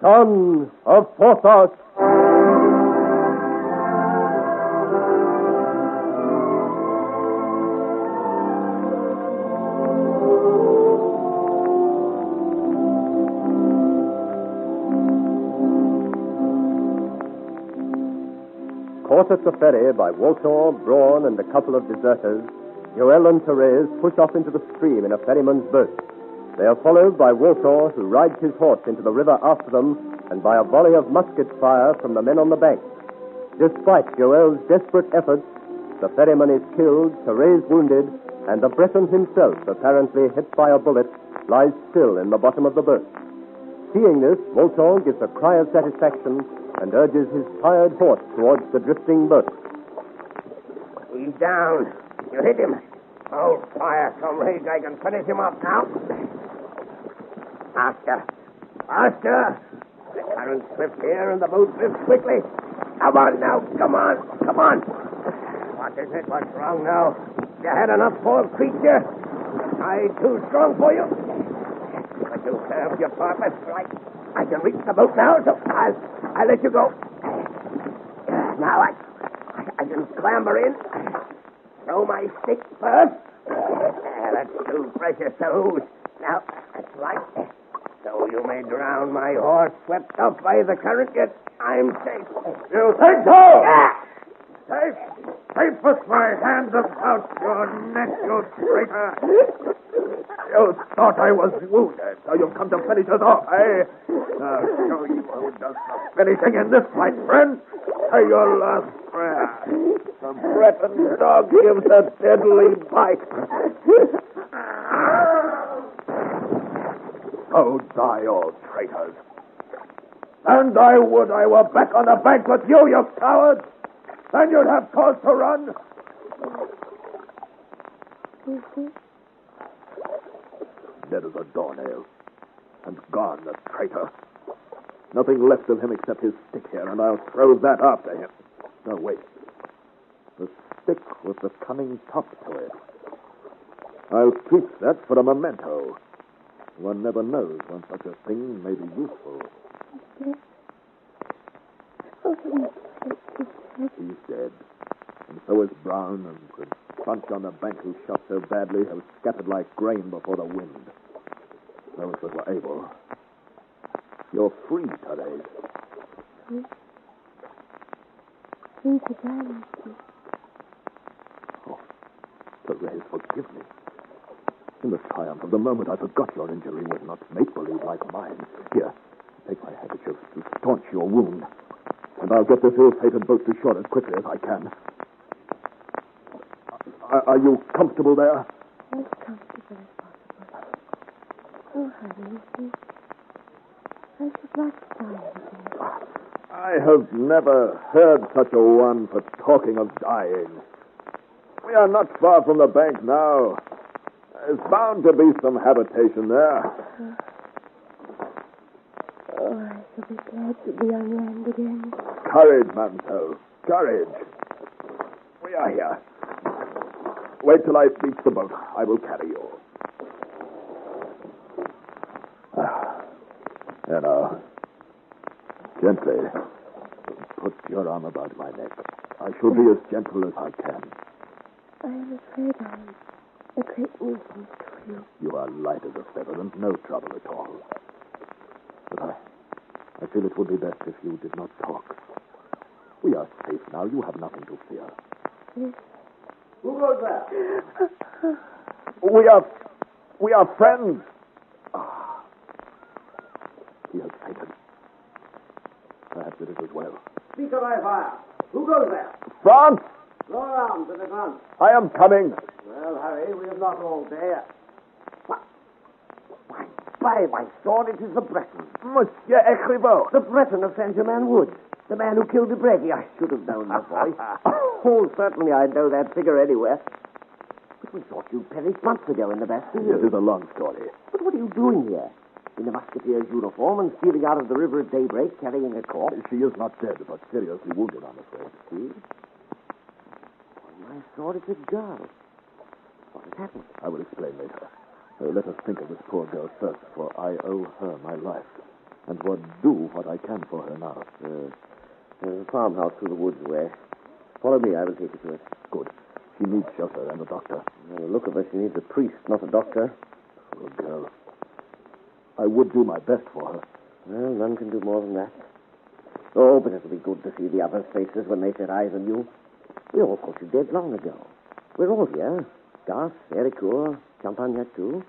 son of Porthos. Caught at the ferry by Walter, Braun, and a couple of deserters, Joel and Therese push off into the stream in a ferryman's boat. They are followed by Walter, who rides his horse into the river after them, and by a volley of musket fire from the men on the bank. Despite Joel's desperate efforts, the ferryman is killed, Therese wounded, and the Breton himself, apparently hit by a bullet, lies still in the bottom of the boat. Seeing this, Walter gives a cry of satisfaction and urges his tired horse towards the drifting boat. He's down. You hit him. Hold fire, comrade. I can finish him off now. Faster. Faster. The current's swift here and the boat drifts quickly. Come on now. Come on. Come on. What is it? What's wrong now? You had enough, poor creature? I too strong for you? But you served your purpose right. I can reach the boat now, so I'll let you go. Now I can clamber in. Throw my stick first. That's too precious to lose. Now, that's right. So you may drown my horse swept up by the current, yet I'm safe. You think so? Safe? Safe with my hands about your neck, you traitor. You thought I was wounded, so you've come to finish us off, eh? I'll show you who does the finishing in this fight, friend. Say your last prayer. The Breton dog gives a deadly bite. So die all traitors. And I would I were back on the bank with you, you cowards. Then you'd have cause to run. Dead as a doornail. And gone, the traitor. Nothing left of him except his stick here, and I'll throw that after him. No, wait. The stick with the cunning top to it. I'll keep that for a memento. One never knows when such a thing may be useful. He's dead. And so is Brown, and the bunch on the bank who shot so badly have scattered like grain before the wind. Those that were able. You're free, Therese. Free to die, Oh, Therese, forgive me. In the triumph of the moment, I forgot your injury was not make-believe like mine. Here, take my handkerchief to staunch your wound, and I'll get this ill-fated boat to shore as quickly as I can. Are you comfortable there? As comfortable as possible. Oh, honey, I should like to die again. I have never heard such a one for talking of dying. We are not far from the bank now. There's bound to be some habitation there. Oh, I shall be glad to be on land again. Courage, mademoiselle. Courage. We are here. Wait till I reach the boat. I will carry you. Here now. Gently. Put your arm about my neck. I shall be as gentle as I can. I am afraid I am a great nuisance to you. You are light as a feather and no trouble at all. But I feel it would be best if you did not talk. We are safe now. You have nothing to fear. Yes. Who goes there? We are friends. Ah. He has fainted. Perhaps it is as well. Speak of my fire. Who goes there? France! Go around to the front. I am coming. Well, hurry. We have not all day. By my sword, it is the Breton. Monsieur Écrivaux. The Breton of Saint-Germain-Wood. The man who killed Debregi. I should have known the voice. Oh, certainly I'd know that figure anywhere. But we thought you perished months ago in the Bastille. It is a long story. But what are you doing here? In the Musketeer's uniform and stealing out of the river at daybreak, carrying a corpse? She is not dead, but seriously wounded, I'm afraid. See? On my sword, it's a girl. What has happened? I will explain later. Let us think of this poor girl first, for I owe her my life. and would do what I can for her now. There's a farmhouse through the woods way. Follow me, I will take you to it. Good. She needs shelter and a doctor. By the look of her, she needs a priest, not a doctor. Poor girl. I would do my best for her. Well, none can do more than that. Oh, but it'll be good to see the others' faces when they set eyes on you. We all thought you dead long ago. We're all here. Gas, Ericourt, Champagnac too.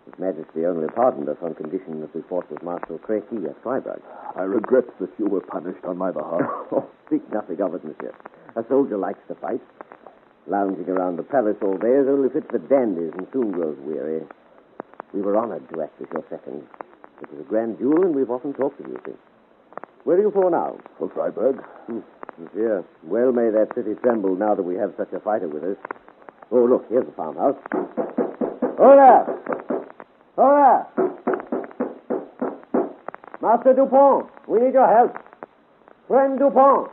His Majesty only pardoned us on condition that we fought with Marshal Crécy at Freiburg. I regret that you were punished on my behalf. Oh, speak nothing of it, monsieur. A soldier likes to fight. Lounging around the palace all day is only fit for dandies and soon grows weary. We were honored to act as your second. It was a grand duel, and we've often talked of you since. Where are you for now? For Freiburg. Monsieur, well may that city tremble now that we have such a fighter with us. Oh, look, here's the farmhouse. Oh, there! Oh, there! Master Dupont, we need your help. Friend Dupont.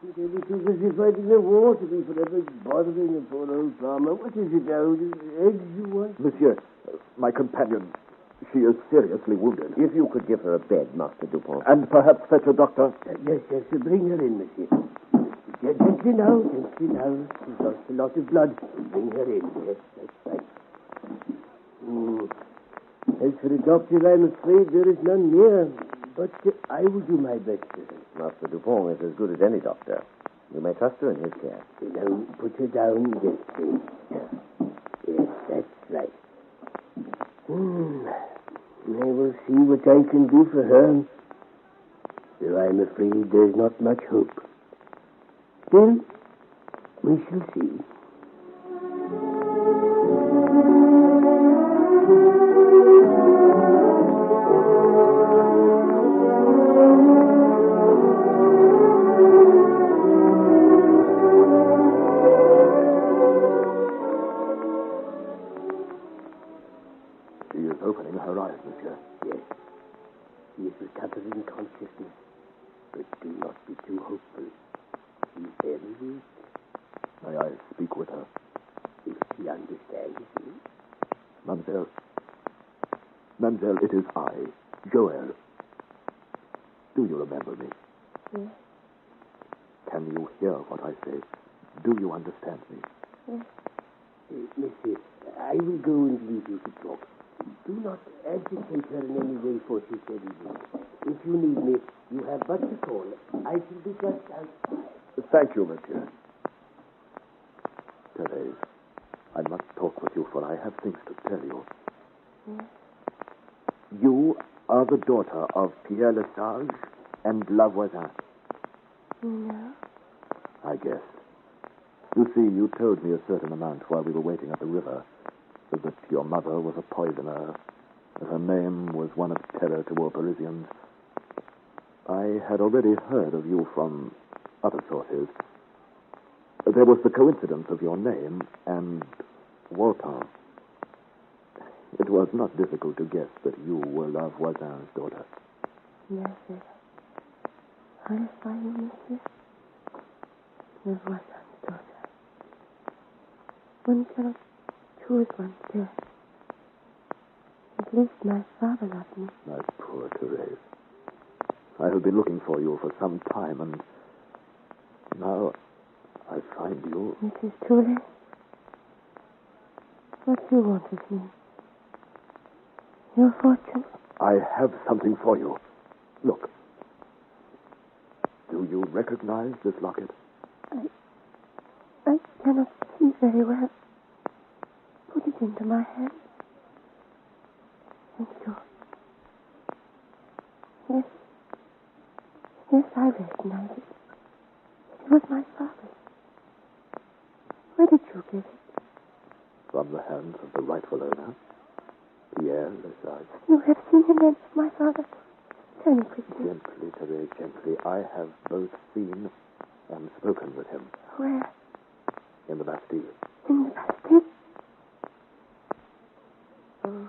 It is as if I didn't know war to be forever bothering a poor old farmer. What is it now? Eggs you want? Monsieur, my companion, she is seriously wounded. If you could give her a bed, Master Dupont. And perhaps fetch a doctor. Yes, bring her in, monsieur. Gently now. She's lost a lot of blood. Bring her in. Yes, that's right. As for the doctor, I'm afraid there is none near. But I will do my best for her. Master Dupont is as good as any doctor. You may trust her in his care. Now, put her down this way. Yes, that's right. I will see what I can do for her. Though I'm afraid there's not much hope. Still, we shall see. Opening her eyes, monsieur. Yes. She is recovering consciousness. But do not be too hopeful. She's very weak. May I speak with her? If she understands you. Mademoiselle, it is I, Joel. Do you remember me? Yes. Can you hear what I say? Do you understand me? Yes. Monsieur, I will go and leave you to talk. Do not agitate her in any way, for she said evening. If you need me, you have but to call. I shall be just outside. Thank you, monsieur. Therese, I must talk with you, for I have things to tell you. Yes. You are the daughter of Pierre Lesage and La Voisin. No. I guess. You see, you told me a certain amount while we were waiting at the river. That your mother was a poisoner, that her name was one of terror to all Parisians. I had already heard of you from other sources. There was the coincidence of your name and Walton. It was not difficult to guess that you were La Voisin's daughter. Yes, sir. I find monsieur. La Voisin's daughter. One cannot choose one's death. At least my father loved me. My poor Therese. I have been looking for you for some time, and now I find you. It is too late. What do you want of me? Your fortune? I have something for you. Look. Do you recognize this locket? I cannot see very well. Put it into my hand. Thank you. Yes, I recognize it. It was my father's. Where did you get it? From the hands of the rightful owner, Pierre Lesage. You have seen him then, my father? Tell me quickly. Gently, Therese, gently. I have both seen and spoken with him. Where? In the Bastille. In the Bastille? Oh.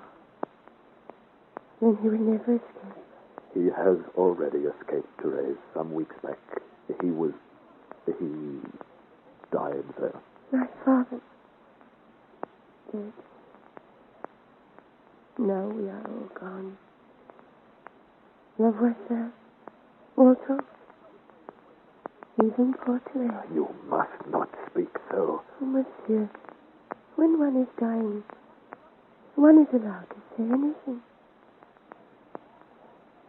Then he will never escape. He has already escaped, Therese, some weeks back. He died there. My father dead. Now we are all gone. Love was there. Walter. Even Porthos. You must not speak so. Oh, monsieur. When one is dying, one is allowed to say anything.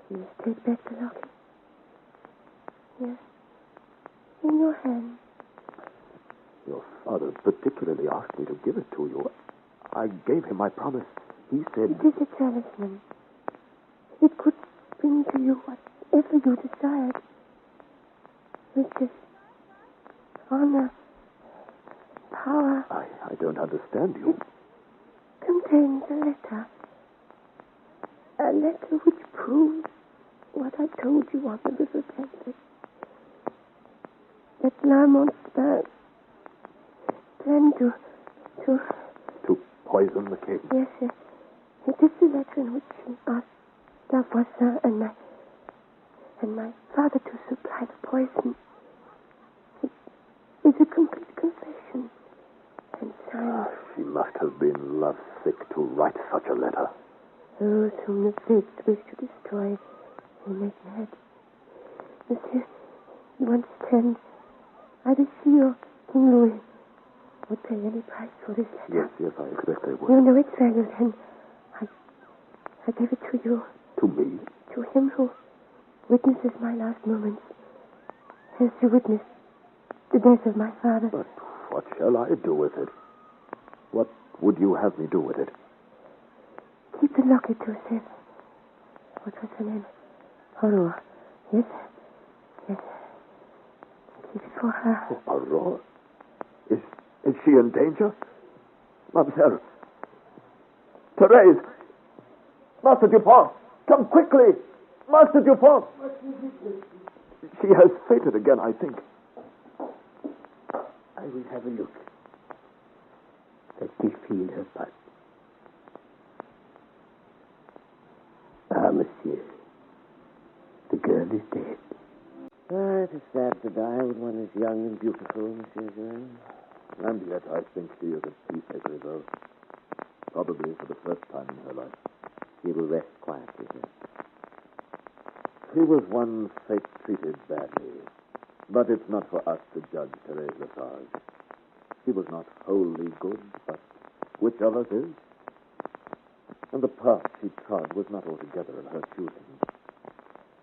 Please take back the locket. Yes. In your hand. Your father particularly asked me to give it to you. I gave him my promise. He said... It is a talisman. It could bring to you whatever you desired. Riches, honor, power. I don't understand you. It contains a letter. A letter which proves what I told you on the river tablet. That Lamont's planned to... To poison the king? Yes, sir. It is the letter in which he asked Lavoisin and my father to supply the poison. It is a complete confession. And signed. She must have been lovesick to write such a letter. Those whom the fates wish to destroy, they make mad. Monsieur, you understand? Either she or King Louis would pay any price for this letter. Yes, I expect they would. You know its value, then. I gave it to you. To me? To him who witnesses my last moments. As you witnessed the death of my father. But what shall I do with it? What would you have me do with it? Keep the locket to yourself. What was her name? Aurore. Yes? Yes. Keep it for her. Oh, Aurore? Is she in danger? Mademoiselle. Therese. Master Dupont. Come quickly. Master Dupont. She has fainted again, I think. I will have a look. Let me feel her pulse. Ah, monsieur. The girl is dead. It is sad to die when one is young and beautiful, Monsieur Jean. And yet I think she is a peacemaker, though. Probably for the first time in her life. She will rest quietly here. She was one fate treated badly. But it's not for us to judge Therese Lesage. She was not wholly good, but which of us is? And the path she trod was not altogether of her choosing.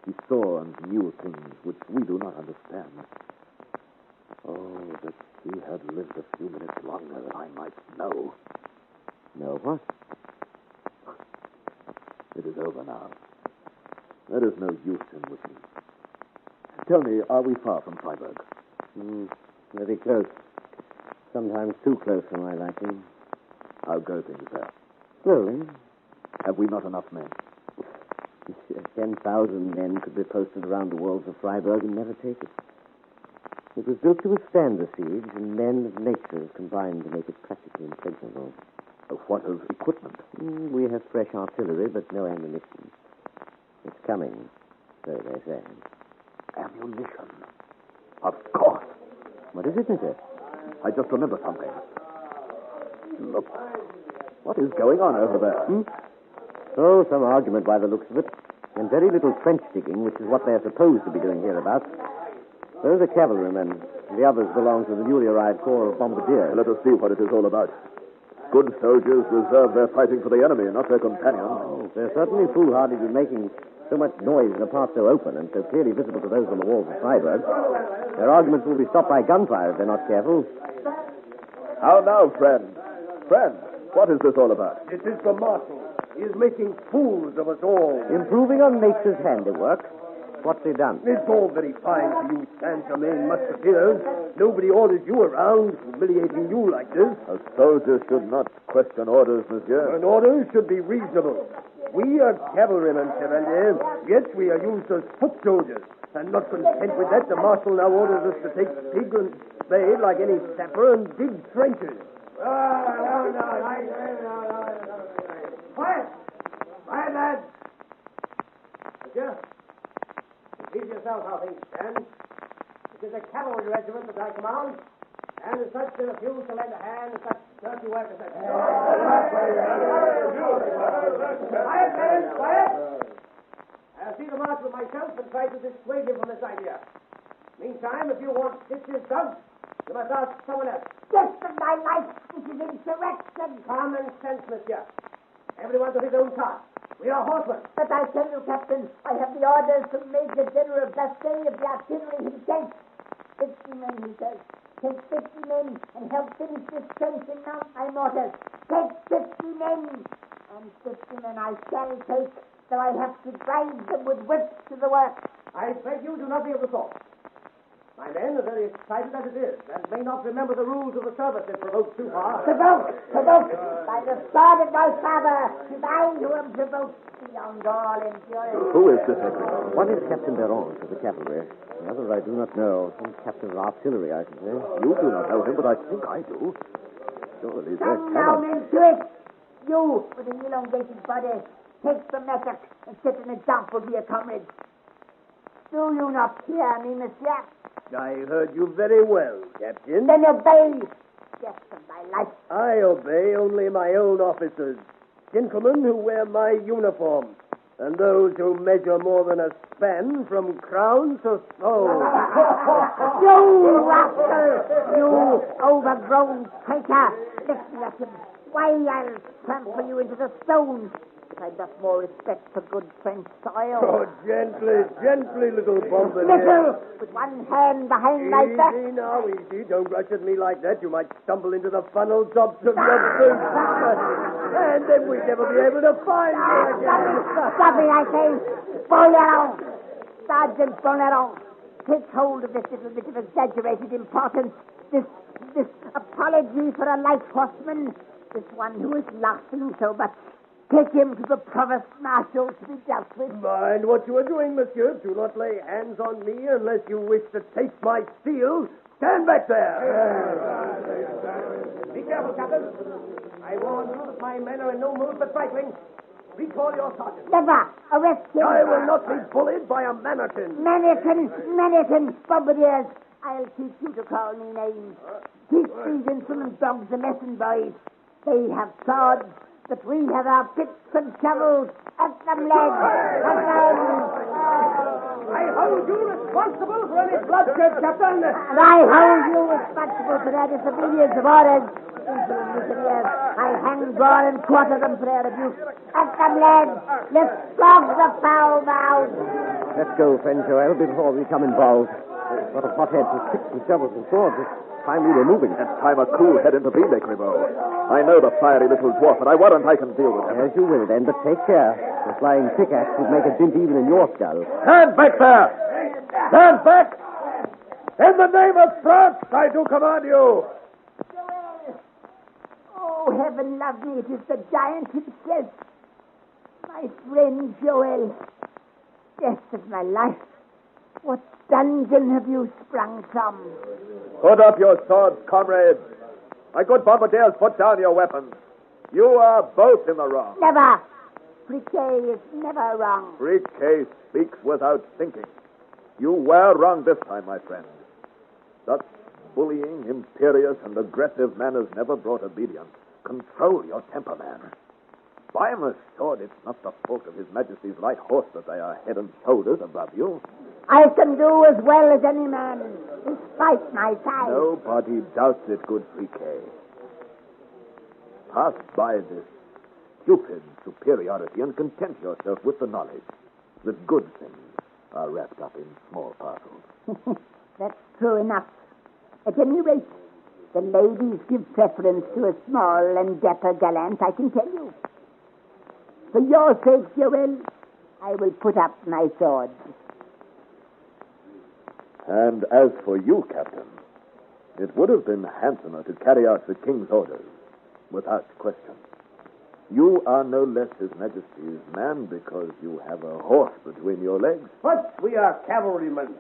She saw and knew things which we do not understand. Oh, that she had lived a few minutes longer, I might know. Know what? It is over now. There is no use in wishing. Tell me, are we far from Freiburg? Very close. Sometimes too close for my liking. How go things there? Slowly. Have we not enough men? 10,000 men could be posted around the walls of Freiburg and never take it. It was built to withstand the siege, and men of nature combined to make it practically impregnable. What of equipment? We have fresh artillery, but no ammunition. It's coming, so they say. Ammunition? Of course. What is it, Monsieur? I just remember something. Look. What is going on over there? Oh, some argument by the looks of it. And very little trench digging, which is what they're supposed to be doing hereabouts. Those are cavalrymen. The others belong to the newly arrived corps of bombardiers. Let us see what it is all about. Good soldiers reserve their fighting for the enemy, not their companions. Oh, they're certainly foolhardy to be making so much noise in a part so open and so clearly visible to those on the walls of Freiburg. Their arguments will be stopped by gunfire if they're not careful. How now, friend? Friend, what is this all about? It is the marshal. He is making fools of us all. Improving on nature's handiwork. What's he done? It's all very fine for you Saint-Germain musketeers. Nobody orders you around, humiliating you like this. A soldier should not question orders, monsieur. An order should be reasonable. We are cavalrymen, Chevalier. Yes, we are used as foot soldiers. And not content with that, the marshal now orders us to take pig and spade like any sapper and dig trenches. Quiet! Quiet, lads! Monsieur, please yourself how things stand. It is a cavalry regiment that I command, And as such, they refuse to lend a hand to such dirty work as that. Quiet, men, quiet! I'll see the marshal myself and try to dissuade him from this idea. Meantime, if you want stitches dug, you must ask someone else. Death of my life, this is insurrection. Common sense, monsieur. Everyone to his own task. We are horsemen. But I tell you, Captain, I have the orders from Major General Bastet of the artillery himself. 50 men, he says. Take 50 men and help finish this trench and mount my mortars. Take 50 men. And 50 men I shall take, though I have to drive them with whips to the work. I beg you do nothing of the sort. My men are very excited as it is, and may not remember the rules of the service if provoked too far. Provoked! By the sword of my father, it is I who am provoked beyond all endurance. Who is this Edward? One is Captain Beron of the cavalry. The other I do not know. Some captain of artillery, I should say. You do not know him, but I think I do. Surely there Come now, cannot... men, to it! You, with an elongated body, take the mattock and set an example to your comrades. Do you not hear me, monsieur? I heard you very well, Captain. Then obey. Death of my life. I obey only my own officers, gentlemen who wear my uniform, and those who measure more than a span from crown to sole. You rascal! You overgrown traitor! Lift me at him. Why, I'll trample you into the stones. If I'd got more respect for good French soil. Oh, gently, little bombardier. Little, with one hand behind my back. Easy now, easy. Don't rush at me like that. You might stumble into the funnel tops of your boots. And then we'd never be able to find you again. Stop it, I say. Boleron. Sergeant Boleron. Take hold of this little bit of exaggerated importance. This apology for a light horseman. This one who is laughing so much. Take him to the provost marshal to be dealt with. Mind what you are doing, monsieur. Do not lay hands on me unless you wish to taste my steel. Stand back there. Be careful, Captain. I warn you that my men are in no mood for trifling. Recall your sergeant. Never. Arrest him. I will not be bullied by a mannikin. Mannequin, bombardiers. I'll teach you to call me names. Teach these insolent dogs a lesson, boys. They have swords, but we have our picks and shovels. At them, lads. At them. I hold you responsible for any bloodshed, Captain. And I hold you responsible for their disobedience of orders. Insolent Musketeers. I'll hang, draw, and quarter them for their abuse. At them, lads. Let's flog the foul mouths. Let's go, friend Joel, before we become involved. What a hothead with picks and shovels and swords. It's time we were moving. It's time a cool head intervened, Grimaud. I know the fiery little dwarf, but I warrant I can deal with him. As you will, then, but take care. The flying pickaxe would make a dent even in your skull. Stand back there! Stand back! In the name of France, I do command you! Joel! Oh, heaven love me, it is the giant himself. My friend Joel. Death of my life. What dungeon have you sprung from? Put up your swords, comrades. My good bombardiers, put down your weapons. You are both in the wrong. Never. Friquet is never wrong. Friquet speaks without thinking. You were wrong this time, my friend. Such bullying, imperious, and aggressive manners never brought obedience. Control your temper, man. By my sword, it's not the fault of His Majesty's light horse that they are head and shoulders above you. I can do as well as any man, despite my size. Nobody doubts it, good Friquet. Pass by this stupid superiority and content yourself with the knowledge that good things are wrapped up in small parcels. That's true enough. At any rate, the ladies give preference to a small and dapper gallant, I can tell you. For your sake, Joel, I will put up my sword. And as for you, Captain, it would have been handsomer to carry out the King's orders, without question. You are no less His Majesty's man because you have a horse between your legs. But we are cavalrymen,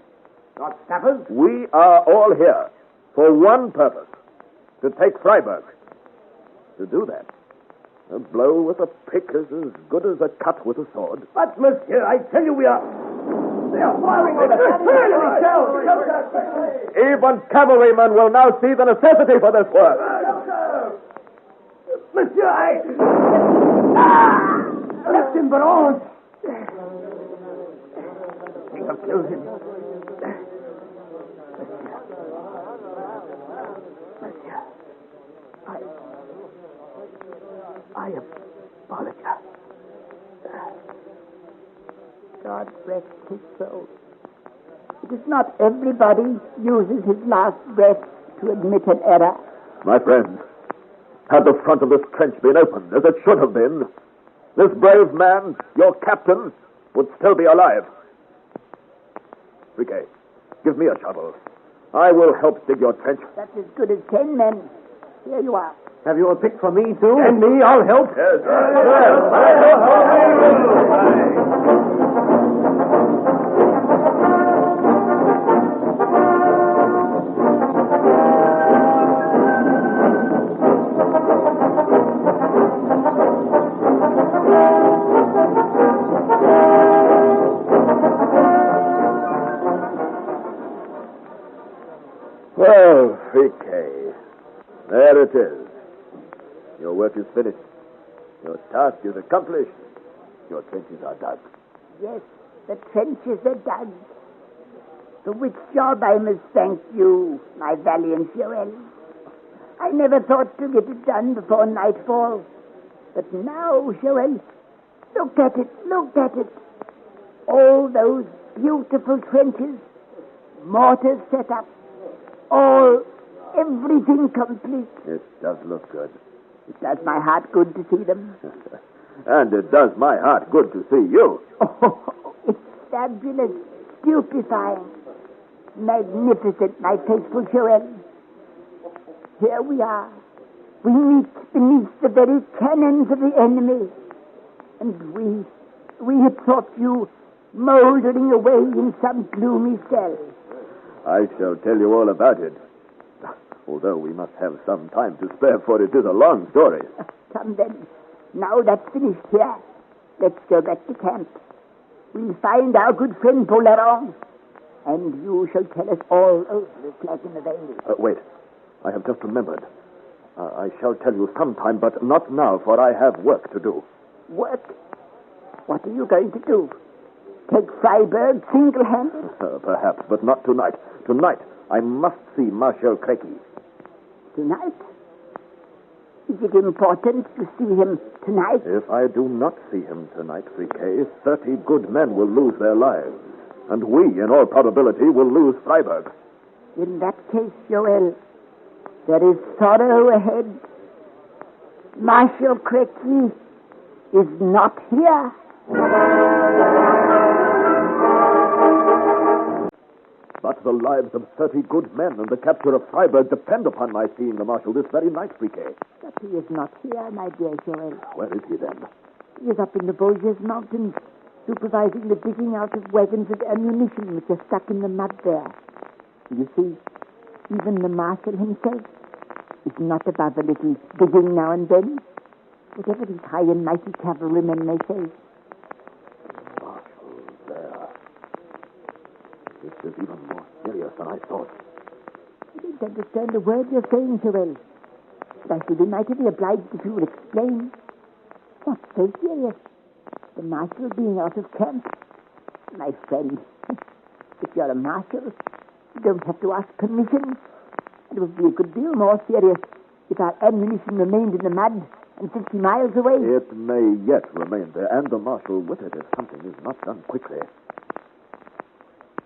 not sappers. We are all here for one purpose, to take Freiburg. To do that, a blow with a pick is as good as a cut with a sword. But, monsieur, I tell you we are... They are firing on us. Even cavalrymen will now see the necessity for this work. Monsieur, left him, Baron. They have killed him. Monsieur, I apologize. God rest his soul. It is not everybody uses his last breath to admit an error. My friends, had the front of this trench been open as it should have been, this brave man, your captain, would still be alive. Riquet, give me a shovel. I will help dig your trench. That's as good as 10 men. Here you are. Have you a pick for me, too? And me, I'll help. Yes. Well, Riquet, there it is. Your work is finished. Your task is accomplished. Your trenches are dug. Yes, the trenches are dug. For which job I must thank you, my valiant Joel. I never thought to get it done before nightfall. But now, Joel, look at it, look at it. All those beautiful trenches, mortars set up, everything complete. It does look good. It does my heart good to see them. And it does my heart good to see you. Oh, it's fabulous, stupefying, magnificent, my faithful Joel. Here we are. We meet beneath the very cannons of the enemy. And we had thought you mouldering away in some gloomy cell. I shall tell you all about it. Although we must have some time to spare, for it is a long story. Come then. Now that's finished here. Let's go back to camp. We'll find our good friend Polaron. And you shall tell us all. Oh, the flag in the veil. Wait. I have just remembered. I shall tell you sometime, but not now, for I have work to do. Work? What are you going to do? Take Freiburg single-handed? Perhaps, but not tonight. Tonight, I must see Marshal Crequi. Tonight? Is it important to see him tonight? If I do not see him tonight, Riquet, 30 good men will lose their lives. And we, in all probability, will lose Freiburg. In that case, Joel, there is sorrow ahead. Marshal Crequi is not here. But the lives of 30 good men and the capture of Freiburg depend upon my seeing the Marshal this very night, Riquet. But he is not here, my dear Joel. Where is he then? He is up in the Vosges Mountains, supervising the digging out of wagons of ammunition which are stuck in the mud there. You see, even the Marshal himself is not above a little digging now and then, whatever these high and mighty cavalrymen may say. Marshal there. This is even more serious than I thought. I don't understand a word you're saying, Joel. But I should be mightily obliged if you will explain. What's so serious? The Marshal being out of camp? My friend, if you're a Marshal, you don't have to ask permission. It would be a good deal more serious if our ammunition remained in the mud and 50 miles away. It may yet remain there, and the Marshal with it if something is not done quickly.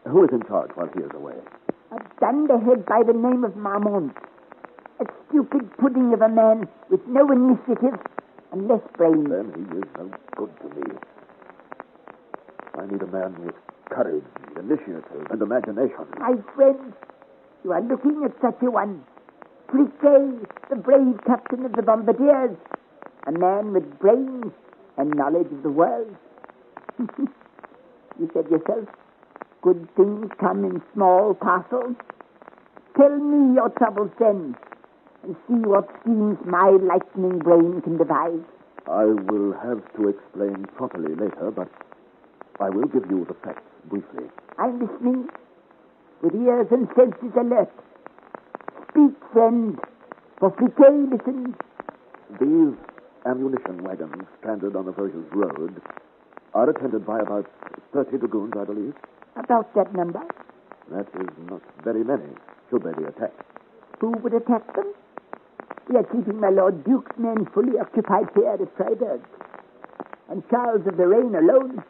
Who is in charge while he is away? A dunderhead by the name of Marmont. A stupid pudding of a man with no initiative and less brains. Then he is no good to me. I need a man with courage, initiative, and imagination. My friend, you are looking at such a one. Friquet, the brave captain of the bombardiers. A man with brains and knowledge of the world. You said yourself, good things come in small parcels. Tell me your troubles then, and see what schemes my lightning brain can devise. I will have to explain properly later, but I will give you the facts briefly. I'm listening, with ears and senses alert. Speak, friend, for Fliquet listens. These ammunition wagons stranded on the Vosges Road are attended by about 30 dragoons, I believe. About that number. That is not very many, should they be attacked. Who would attack them? We are keeping my Lord Duke's men fully occupied here at Freiburg. And Charles of Lorraine alone,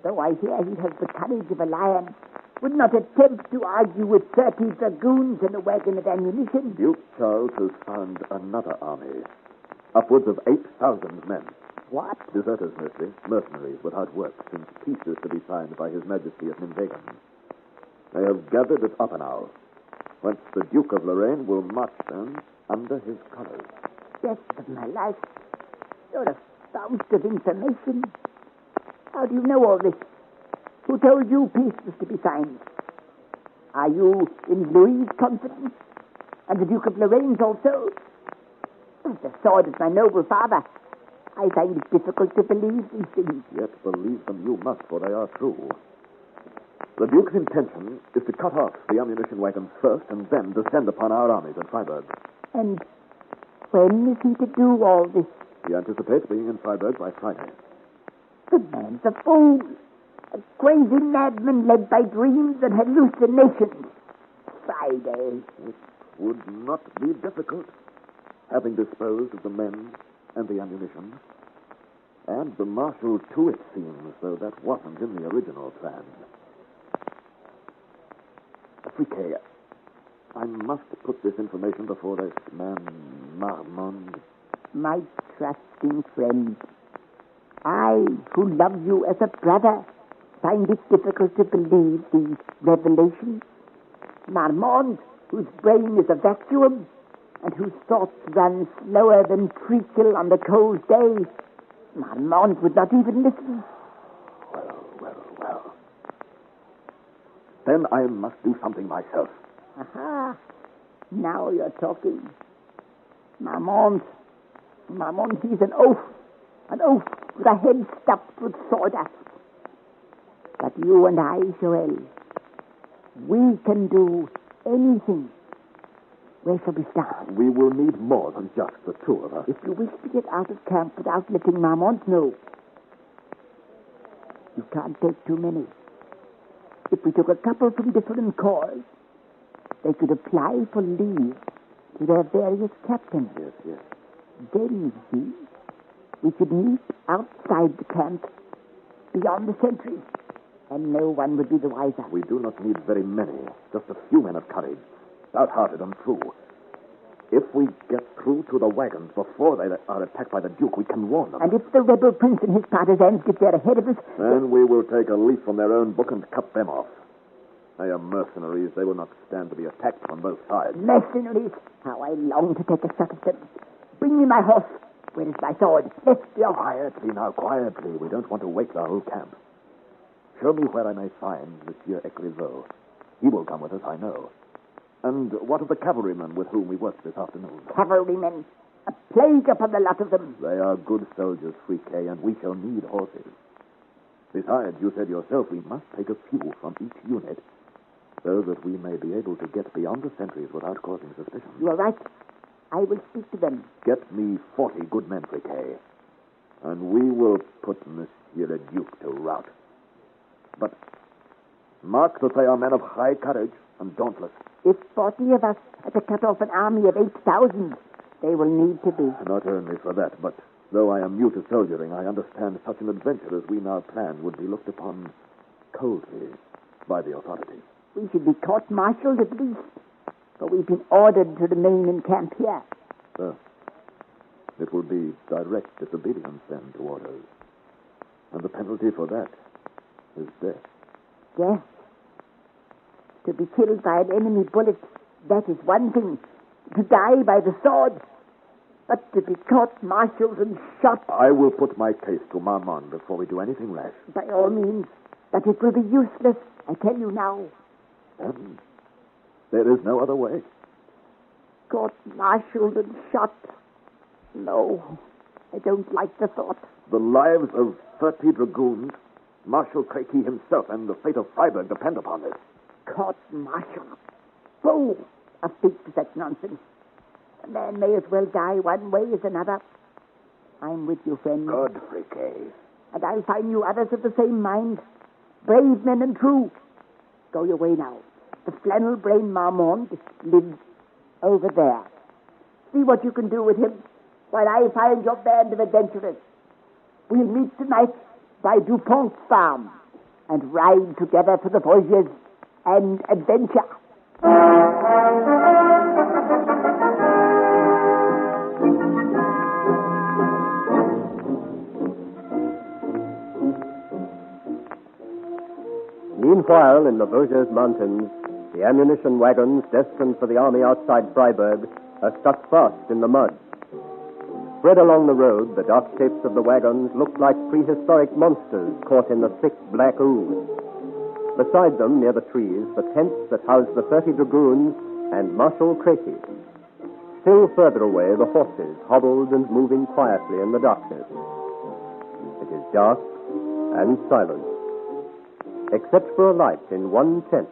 though I hear he has the courage of a lion, would not attempt to argue with 30 dragoons and a wagon of ammunition. Duke Charles has found another army, upwards of 8,000 men. What? Deserters mostly, mercenaries without work, since peace is to be signed by His Majesty at Nimwegen. They have gathered at Oppenau, whence the Duke of Lorraine will march them under his colors. Death of my life. You're a fount of information. How do you know all this? Who told you peace was to be signed? Are you in Louis' confidence? And the Duke of Lorraine's also? As the sword of my noble father, I find it difficult to believe these things. Yet believe them you must, for they are true. The Duke's intention is to cut off the ammunition wagons first and then descend upon our armies at Freiburg. And when is he to do all this? He anticipates being in Freiburg by Friday. The man's a fool. A crazy madman led by dreams and hallucinations. Friday. It would not be difficult, having disposed of the men and the ammunition. And the marshal, too, it seems, though that wasn't in the original plan. Fouquet, I must put this information before this man, Marmont. My trusting friend, I, who love you as a brother, find it difficult to believe these revelations. Marmont, whose brain is a vacuum, and whose thoughts run slower than treacle on the cold day. Marmont would not even listen. Well. Then I must do something myself. Aha! Now you're talking. Marmont, he's an oaf with a head stuffed with sawdust. But you and I, Joel, we can do anything. Where shall we start? We will need more than just the two of us. If you wish to get out of camp without letting Marmont know, you can't take too many. If we took a couple from different corps, they could apply for leave to their various captains. Yes. Then, we could meet outside the camp, beyond the sentries, and no one would be the wiser. We do not need very many, just a few men of courage, stout-hearted and true. If we get through to the wagons before they are attacked by the Duke, we can warn them. And if the rebel prince and his partisans get there ahead of us... Then we will take a leaf from their own book and cut them off. They are mercenaries. They will not stand to be attacked from both sides. Mercenaries! How I long to take a shot at them. Bring me my horse. Where is my sword? Let's be off. Quietly. We don't want to wake the whole camp. Show me where I may find Monsieur Écrivaux. He will come with us, I know. And what of the cavalrymen with whom we worked this afternoon? Cavalrymen? A plague upon the lot of them. They are good soldiers, Friquet, and we shall need horses. Besides, you said yourself, we must take a few from each unit so that we may be able to get beyond the sentries without causing suspicion. You are right. I will speak to them. Get me 40 good men, Friquet, and we will put Monsieur le Duc to rout. But mark that they are men of high courage and dauntless. If 40 of us are to cut off an army of 8,000, they will need to be. Not only for that, but though I am new to soldiering, I understand such an adventure as we now plan would be looked upon coldly by the authorities. We should be court-martialed at least, for we've been ordered to remain in camp here. So, it will be direct disobedience then to orders. And the penalty for that is death. Death? To be killed by an enemy bullet, that is one thing. To die by the sword. But to be court-martialed and shot... I will put my case to Marmont before we do anything rash. By all means. But it will be useless, I tell you now. And there is no other way. Court-martialed and shot. No, I don't like the thought. The lives of 30 dragoons Marshal Crequi himself and the fate of Freiburg depend upon this. Court-martial. Fool! A fig to such nonsense. A man may as well die one way as another. I'm with you, friend. Good, Friquet. And I'll find you others of the same mind. Brave men and true. Go your way now. The flannel-brained Marmont lives over there. See what you can do with him while I find your band of adventurers. We'll meet tonight by Dupont's farm and ride together for the voyages and adventure. Meanwhile, in the Vosges Mountains, the ammunition wagons destined for the army outside Freiburg are stuck fast in the mud. Spread along the road, the dark shapes of the wagons look like prehistoric monsters caught in the thick black ooze. Beside them, near the trees, the tents that house the 30 dragoons and Marshal Crequi. Still further away, the horses, hobbled and moving quietly in the darkness. It is dark and silent, except for a light in one tent,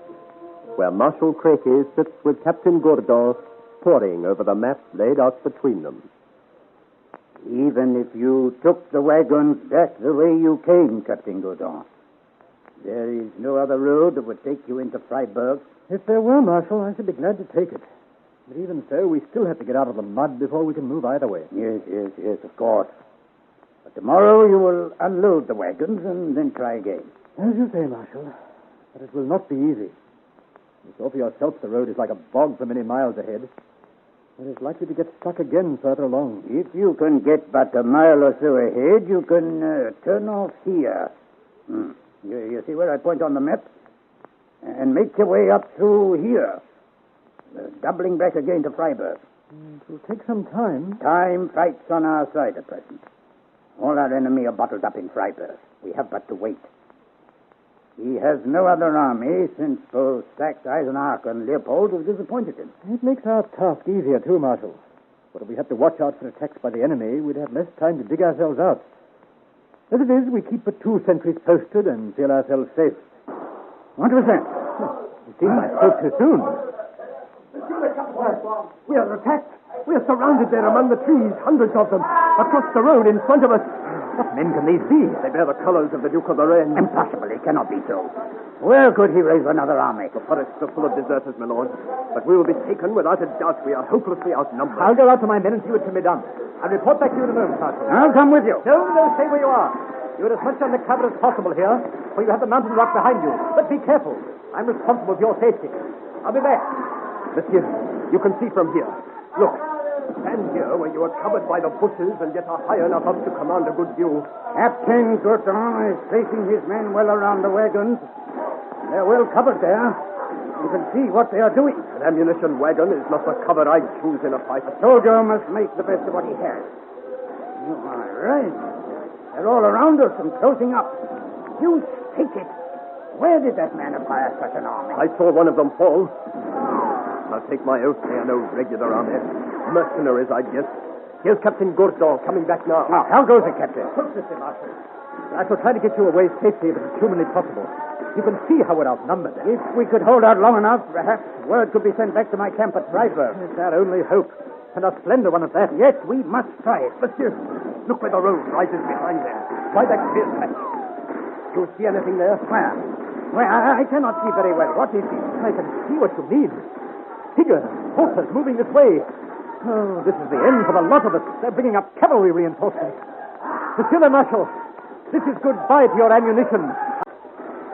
where Marshal Crequi sits with Captain Gourdon, poring over the map laid out between them. Even if you took the wagons back the way you came, Captain Gourdon, there is no other road that would take you into Freiburg. If there were, Marshal, I should be glad to take it. But even so, we still have to get out of the mud before we can move either way. Yes, of course. But tomorrow you will unload the wagons and then try again. As you say, Marshal, but it will not be easy. You saw for yourself the road is like a bog for many miles ahead. It is likely to get stuck again further along. If you can get but a mile or so ahead, you can turn off here. You see where I point on the map? And make your way up through here, doubling back again to Freiburg. It will take some time. Time fights on our side at present. All our enemy are bottled up in Freiburg. We have but to wait. He has no other army since both Saxe-Eisenach and Leopold have disappointed him. It makes our task easier, too, Marshal. But if we have to watch out for attacks by the enemy, we'd have less time to dig ourselves out. As it is, we keep but 2 sentries posted and feel ourselves safe. What was that? It seems I spoke too soon. We are attacked. We are surrounded there among the trees, hundreds of them, across the road in front of us. What men can these be? They bear the colors of the Duke of Lorraine. Impossible. It cannot be so. Where could he raise another army? The forests are full of deserters, my lord. But we will be taken without a doubt. We are hopelessly outnumbered. I'll go out to my men and see what can be done. I'll report back to you in a moment, Marshal. I'll come with you. No, stay where you are. You're as much undercover as possible here, for you have the mountain rock behind you. But be careful. I'm responsible for your safety. I'll be back. Monsieur, you can see from here. Look, stand here where you are covered by the bushes and yet are high enough up to command a good view. Captain Gourdon is placing his men well around the wagons. They're well covered there. You can see what they are doing. An ammunition wagon is not the cover I'd choose in a fight. A soldier must make the best of what he has. You are right. They're all around us and closing up. You take it. Where did that man acquire such an army? I saw one of them fall. I'll take my oath they are no regular army. Mercenaries, I guess. Here's Captain Gourdon coming back now. Now, how goes it, Captain? Mr. Marshal. I shall try to get you away safely if it is humanly possible. You can see how we're outnumbered. If we could hold out long enough, perhaps word could be sent back to my camp at Freiburg. It's our only hope, and a slender one at that. Yet we must try it. Monsieur, look where the road rises behind there. By that clear patch. Do you see anything there? Where? I cannot see very well. What is it? I can see what you mean. Figures, horses moving this way. Oh, this is the end for the lot of us. They're bringing up cavalry reinforcements. Monsieur le Marshal, this is goodbye to your ammunition.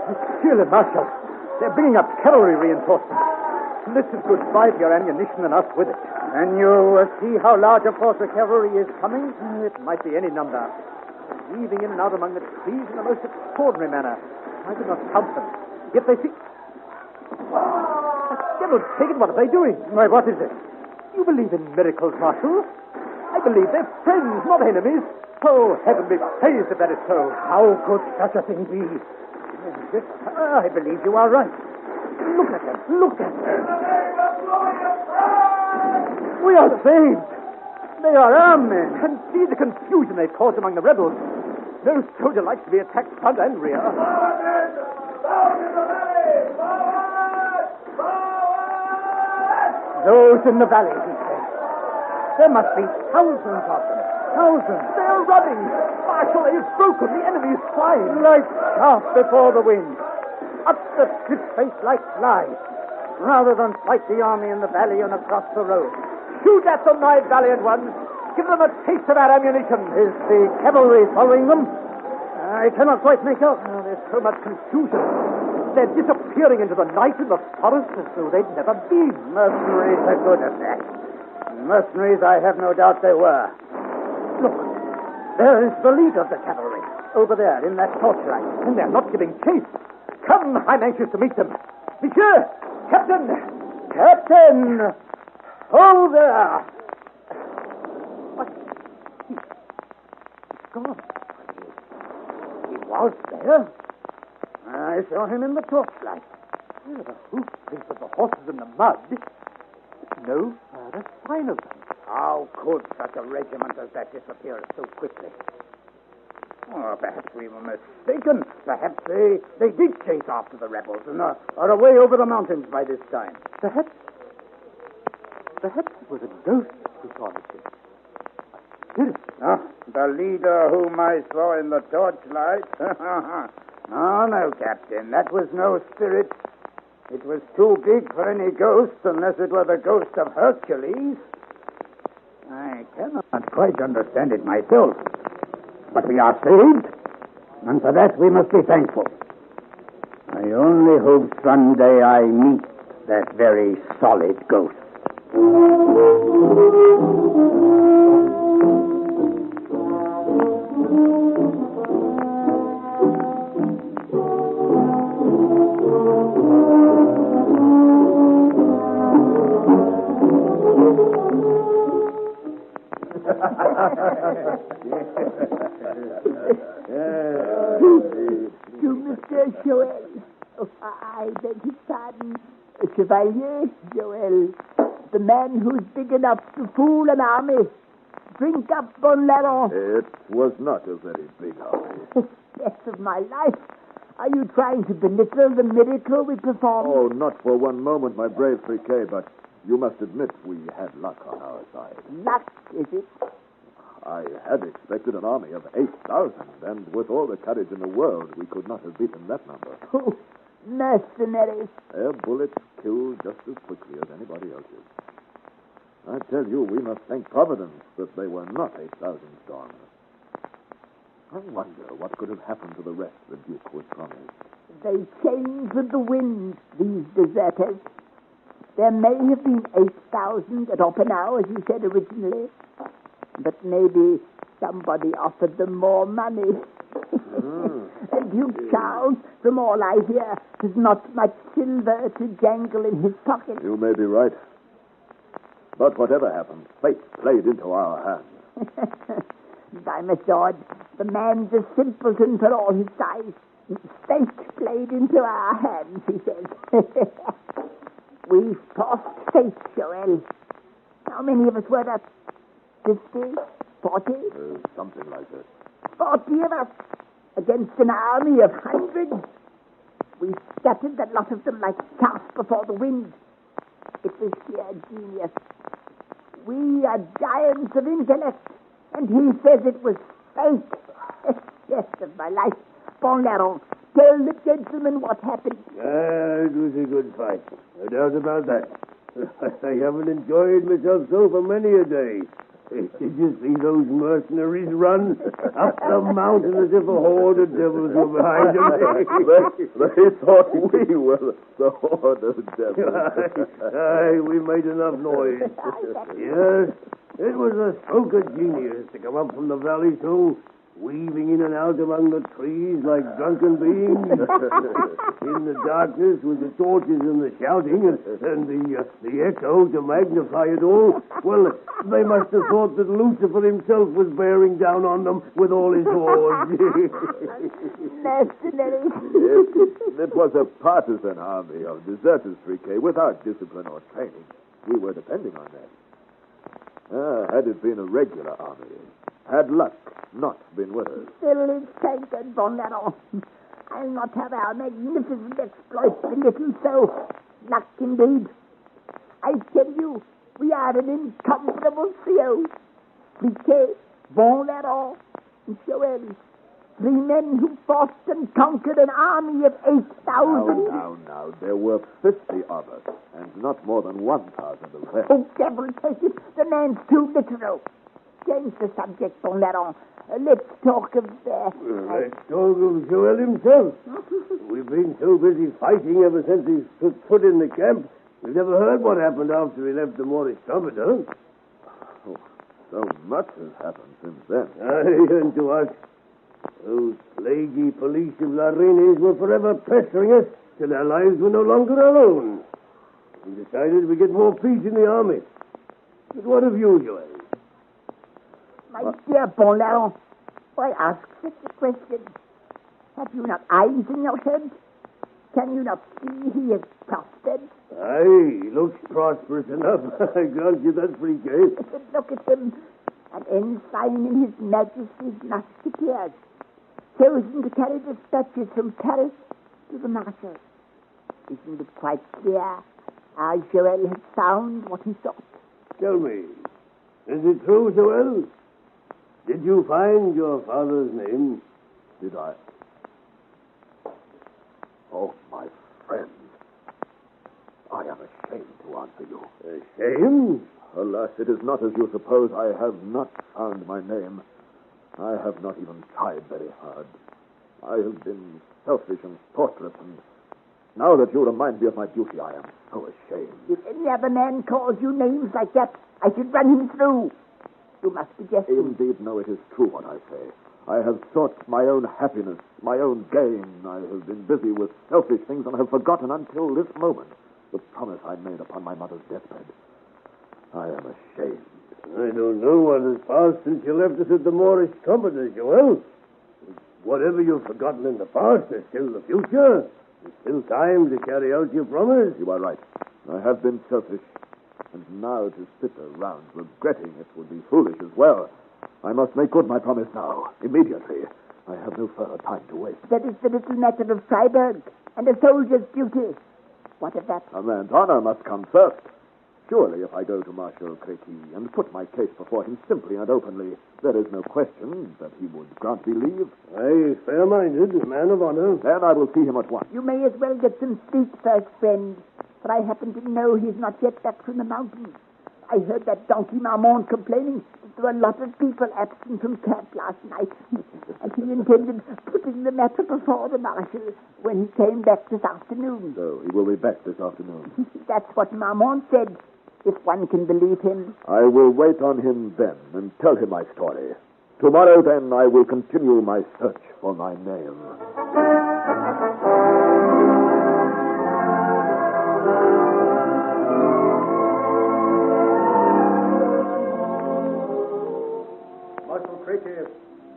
Monsieur le Marshal, they're bringing up cavalry reinforcements. This is goodbye to your ammunition and us with it. And you see how large a force of cavalry is coming? It might be any number. Weaving in and out among the trees in the most extraordinary manner. I could not count them. Yet they see... Devil's taken, what are they doing? Why, what is it? You believe in miracles, Marshal? I believe they're friends, not enemies. Oh, heaven be praised if that is so. How could such a thing be? I believe you are right. Look at them. Look at them. We are saved. They are our men. And see the confusion they've caused among the rebels. No soldier likes to be attacked front and rear. Those in the valley, he said. There must be thousands of them. Thousands. They are running. Marshal, they have broken. The enemy is flying. Like chaff before the wind. Up the cliff face like flies. Rather than fight the army in the valley and across the road. Shoot at them, my valiant ones. Give them a taste of our ammunition. Is the cavalry following them? I cannot quite make out. Oh, there's so much confusion. They're disappearing into the night in the forest as though they'd never been. Mercenaries are good at that. Mercenaries, I have no doubt they were. Look, there is the leader of the cavalry. Over there, in that torchlight. And they're not giving chase. Come, I'm anxious to meet them. Monsieur! Captain! Captain! Hold there! What? He's gone. He was there. I saw him in the torchlight. There are the hoofprints of the horses in the mud. No further sign of them. How could such a regiment as that disappear so quickly? Oh, perhaps we were mistaken. Perhaps they did chase after the rebels and are away over the mountains by this time. Perhaps it was a ghost who saw me. A spirit. Ah, the leader whom I saw in the torchlight. No, Captain, that was no spirit. It was too big for any ghost, unless it were the ghost of Hercules. I cannot quite understand it myself. But we are saved, and for that we must be thankful. I only hope someday I meet that very solid ghost. To Mr. Joel. Oh, I beg his pardon. Chevalier Joel. The man who's big enough to fool an army. Drink up, Bon Larron. It was not a very big army. Death of my life. Are you trying to belittle the miracle we performed? Oh, not for one moment, my brave Friquet, but you must admit we had luck on our side. Luck, is it? I had expected an army of 8,000, and with all the courage in the world, we could not have beaten that number. Oh, mercenaries. Their bullets kill just as quickly as anybody else's. I tell you, we must thank Providence that they were not 8,000 strong. I wonder what could have happened to the rest the Duke was promised. They change with the wind, these deserters. There may have been 8,000 at Oppenau, as you said originally. But maybe somebody offered them more money. And Duke Charles, from all I hear, has not much silver to jangle in his pocket. You may be right. But whatever happened, fate played into our hands. By my sword, the man's a simpleton for all his size. Fate played into our hands, he says. We forced fate, Joel. How many of us were there? 50? 40? Something like that. 40 of us against an army of hundreds. We scattered the lot of them like chaff before the wind. It was sheer genius. We are giants of intellect, and he says it was fate. Death of my life. Bon Larron, tell the gentleman what happened. It was a good fight. No doubt about that. I haven't enjoyed myself so for many a day. Did you see those mercenaries run up the mountain as if a horde of devils were behind them? They thought we were the horde of devils. Aye, we made enough noise. Yes, it was a stroke of genius to come up from the valley so, weaving in and out among the trees like drunken beings. In the darkness with the torches and the shouting and the echo to magnify it all. Well, they must have thought that Lucifer himself was bearing down on them with all his hordes. Mercenaries. It was a partisan army of deserters, Friquet, without discipline or training. We were depending on that. Had it been a regular army, Had luck not been with us. Still is taken, Bon Laron. I'll not have our magnificent exploits belittled so. Luck indeed. I tell you, we are an incomparable trio. Friquet, Bon Laron, and Joel. 3 men who fought and conquered an army of 8,000. Now. There were 50 of us, and not more than 1,000 of them. Oh, devil take it. The man's too literal. Change the subject, Bon Laron. Let's talk of... Let's talk of Joel himself. We've been so busy fighting ever since he took foot in the camp, we've never heard what happened after he left the Moorish trumpet, huh? Oh, so much has happened since then. Aye, and to us, those plaguey police of Larines were forever pestering us till our lives were no longer our own. We decided we'd get more peace in the army. But what of you, Joel? My dear Bon Laron, why ask such a question? Have you not eyes in your head? Can you not see he is prospered? Aye, he looks prosperous enough. I grant you that's pretty good. Look at him. An ensign in His Majesty's Musketeers, chosen to carry dispatches from Paris to the Marshal. Isn't it quite clear our Joel has found what he sought? Tell me, is it true, Joel? Did you find your father's name? Did I? Oh, my friend. I am ashamed to answer you. Ashamed? Alas, it is not as you suppose. I have not found my name. I have not even tried very hard. I have been selfish and thoughtless, and now that you remind me of my duty, I am so ashamed. If any other man calls you names like that, I should run him through. You must be jesting. Indeed, no, it is true what I say. I have sought my own happiness, my own gain. I have been busy with selfish things and have forgotten until this moment the promise I made upon my mother's deathbed. I am ashamed. I don't know what has passed since you left us at the Moorish trumpeters, Joel. Whatever you've forgotten in the past, there's still the future. There's still time to carry out your promise. You are right. I have been selfish. And now to sit around regretting it would be foolish as well. I must make good my promise now, immediately. I have no further time to waste. That is the little matter of Freiburg and a soldier's duty. What of that? A man's honor must come first. Surely, if I go to Marshal Créqui and put my case before him simply and openly, there is no question that he would grant me leave. Aye, fair-minded, a man of honor. Then I will see him at once. You may as well get some sleep first, friend. For I happen to know he's not yet back from the mountains. I heard that donkey Marmont complaining that there were a lot of people absent from camp last night. And he intended putting the matter before the Marshal when he came back this afternoon. So he will be back this afternoon. That's what Marmont said, if one can believe him. I will wait on him then and tell him my story. Tomorrow, then, I will continue my search for my name. Marshal Créqui,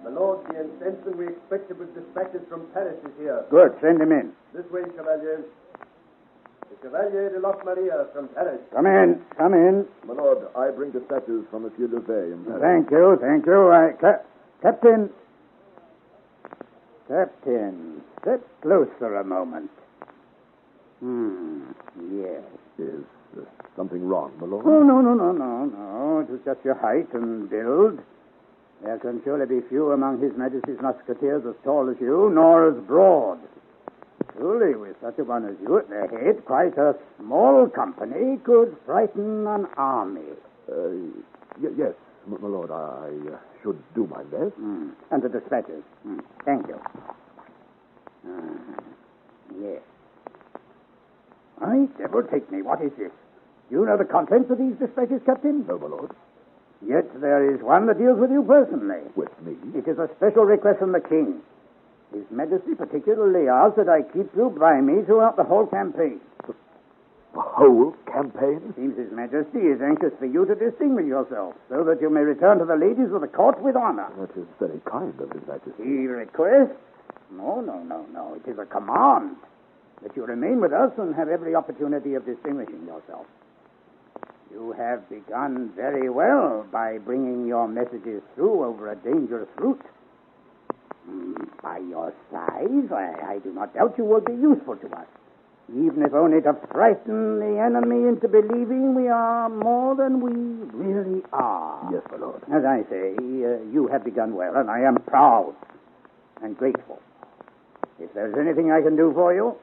the Lord, the ensign we expected with dispatches from Paris is here. Good, send him in. This way, Chevalier. The Chevalier de Loc Maria from Paris. Come in. My lord, I bring dispatches from Monsieur Levet in Paris. Thank you. Captain, sit closer a moment. Yes. Is something wrong, my lord? Oh, no. It was just your height and build. There can surely be few among His Majesty's Musketeers as tall as you, nor as broad. Truly, with such a one as you at their head, quite a small company could frighten an army. Yes, my lord, I should do my best. And the dispatches. Thank you. Yes. Ay, devil take me, what is this? Do you know the contents of these dispatches, Captain? No, my lord. Yet there is one that deals with you personally. With me? It is a special request from the King. His Majesty particularly asks that I keep you by me throughout the whole campaign. The whole campaign? It seems His Majesty is anxious for you to distinguish yourself, so that you may return to the ladies of the court with honor. That is very kind of His Majesty. He requests? No. It is a command that you remain with us and have every opportunity of distinguishing yourself. You have begun very well by bringing your messages through over a dangerous route. By your size, I do not doubt you will be useful to us, even if only to frighten the enemy into believing we are more than we really are. Yes, my lord. As I say, you have begun well, and I am proud and grateful. If there's anything I can do for you,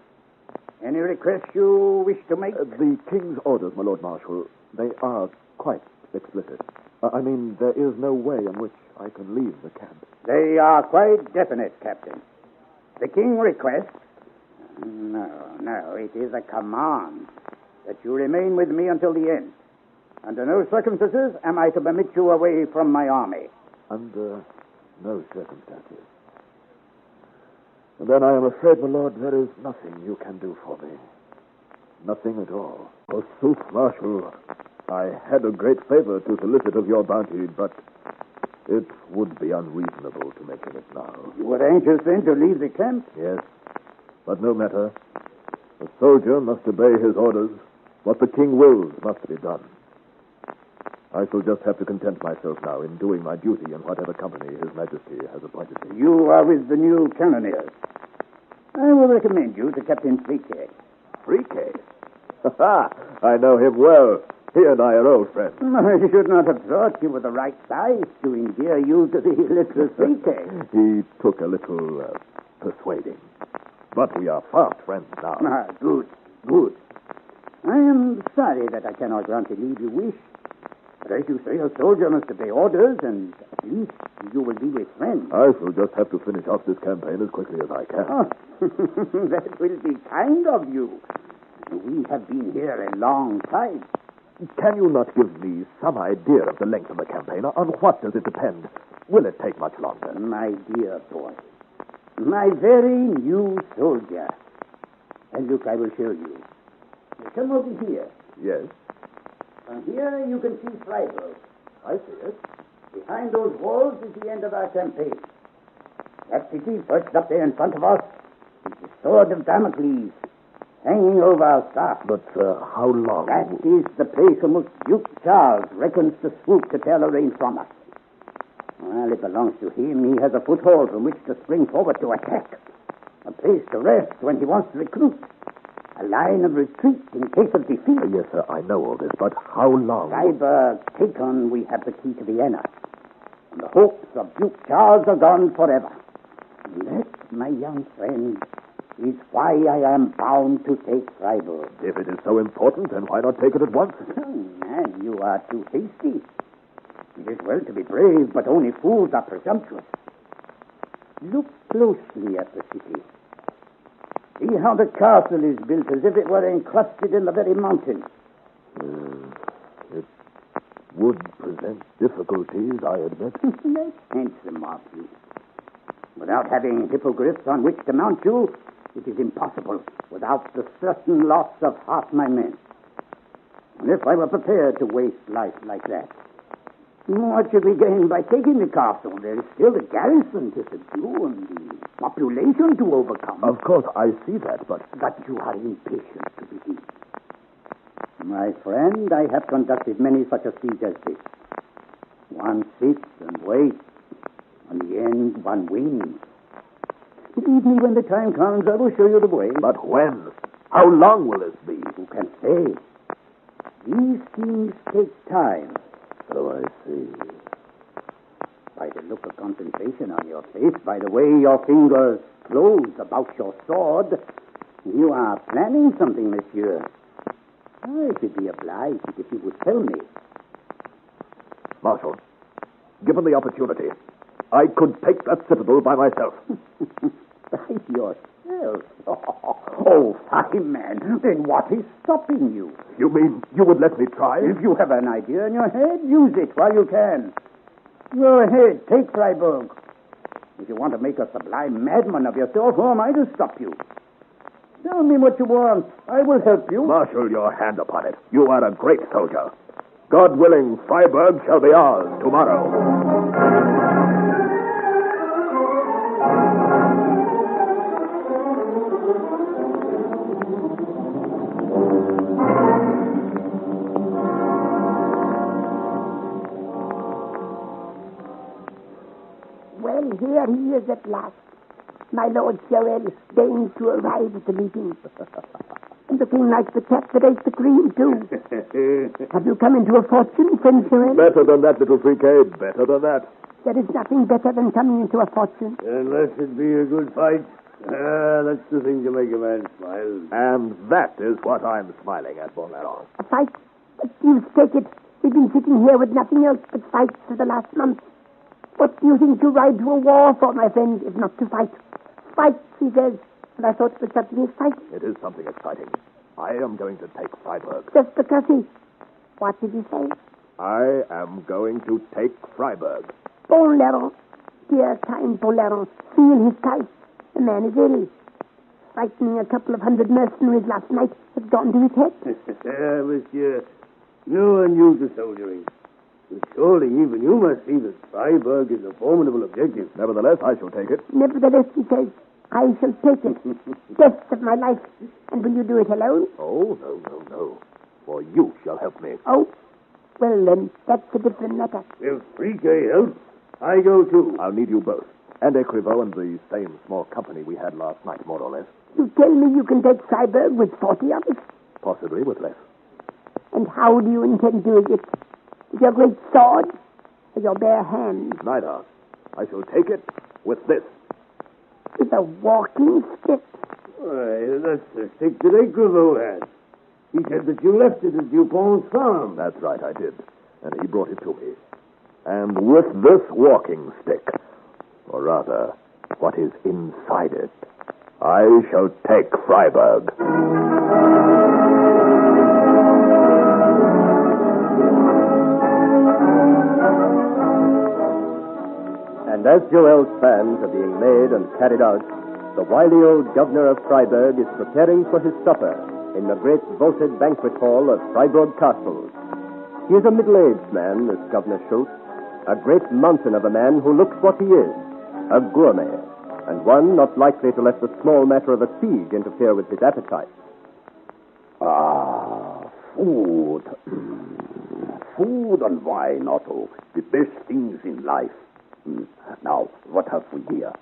any request you wish to make? The king's orders, my lord marshal, they are quite explicit. I mean, there is no way in which I can leave the camp. They are quite definite, Captain. The king requests... No, it is a command that you remain with me until the end. Under no circumstances am I to permit you away from my army. Under no circumstances. Then I am afraid, my lord, there is nothing you can do for me. Nothing at all. Forsooth, marshal, I had a great favor to solicit of your bounty, but it would be unreasonable to mention it now. You were anxious then to leave the camp? Yes, but no matter. A soldier must obey his orders. What the king wills must be done. I shall just have to content myself now in doing my duty in whatever company His Majesty has appointed me. You are with the new cannoneers. I will recommend you to Captain Friquet. Friquet? I know him well. He and I are old friends. I should not have thought you were the right size to endear you to the little Friquet. He took a little persuading. But we are fast friends now. Good. I am sorry that I cannot grant the leave you wish. But as you say, a soldier must obey orders, and at least you will be with friends. I shall just have to finish off this campaign as quickly as I can. Oh, that will be kind of you. We have been here a long time. Can you not give me some idea of the length of the campaign? On what does it depend? Will it take much longer? My dear boy, my very new soldier. And look, I will show you. Come over here. Yes. From here you can see Freiburg. I see it. Behind those walls is the end of our campaign. That city perched up there in front of us is the sword of Damocles, hanging over our staff. But how long? That is the place from which Duke Charles reckons to swoop to tear Lorraine from us. Well, it belongs to him. He has a foothold from which to spring forward to attack. A place to rest when he wants to recruit. A line of retreat in case of defeat. Yes, sir, I know all this, but how long? Freiburg taken, we have the key to Vienna. And the hopes of Duke Charles are gone forever. And that, my young friend, is why I am bound to take Freiburg. If it is so important, then why not take it at once? Man, you are too hasty. It is well to be brave, but only fools are presumptuous. Look closely at the city. See how the castle is built as if it were encrusted in the very mountain. It would present difficulties, I admit. That's handsome of you. Without having hippogriffs on which to mount you, it is impossible without the certain loss of half my men. And if I were prepared to waste life like that, what should we gain by taking the castle? There is still the garrison to subdue and the population to overcome. Of course, I see that, but you are impatient to begin. My friend, I have conducted many such a siege as this. One sits and waits. In the end, one wins. Believe me, when the time comes, I will show you the way. But when? How long will this be? Who can say? These things take time. So I see. By the look of concentration on your face, by the way your fingers close about your sword, you are planning something, monsieur. I should be obliged if you would tell me. Marshal, given the opportunity, I could take that citadel by myself. By yourself? Oh, fine man. Then what is stopping you? You mean you would let me try? If you have an idea in your head, use it while you can. Go ahead, take Freiburg. If you want to make a sublime madman of yourself, who am I to stop you? Tell me what you want. I will help you. Marshal your hand upon it. You are a great soldier. God willing, Freiburg shall be ours tomorrow. Here he is at last. My Lord Joel deigns to arrive at the meeting. And looking like the cat that ate the cream, too. Have you come into a fortune, friend Joel? Better than that, little freakade. Better than that. There is nothing better than coming into a fortune. Unless it be a good fight. That's the thing to make a man smile. And that is what I'm smiling at, Paul Mahalin. A fight? Excuse, take it. We've been sitting here with nothing else but fights for the last month. What do you think to ride to a war for, my friend, if not to fight? Fight, he says. And I thought it was something exciting. It is something exciting. I am going to take Freiburg. Just because he... What did you say? I am going to take Freiburg. Paul Mahalin, dear kind Paul Mahalin, feel his pulse. The man is ill. Frightening a couple of hundred mercenaries last night has gone to his head. Monsieur, you are new to soldiering. But surely even you must see that Freiburg is a formidable objective. Nevertheless, I shall take it. Nevertheless, he says, I shall take it. Best of my life. And will you do it alone? Oh, no. For you shall help me. Oh, well then, that's a different matter. If Frique helps, I go too. I'll need you both. And Écrivaux and the same small company we had last night, more or less. You tell me you can take Freiburg with 40 of us? Possibly with less. And how do you intend doing it? With your great sword or your bare hands? Neither. I shall take it with this. With a walking stick? Why, that's the stick that Écrivaux had. He said that you left it at Dupont's farm. That's right, I did. And he brought it to me. And with this walking stick, or rather, what is inside it, I shall take Freiburg. And as Joel's plans are being made and carried out, the wily old governor of Freiburg is preparing for his supper in the great vaulted banquet hall of Freiburg Castle. He is a middle-aged man, this Governor Schultz, a great mountain of a man who looks what he is, a gourmet, and one not likely to let the small matter of a siege interfere with his appetite. Food. Food and wine, Otto. The best things in life. Now, what have we here?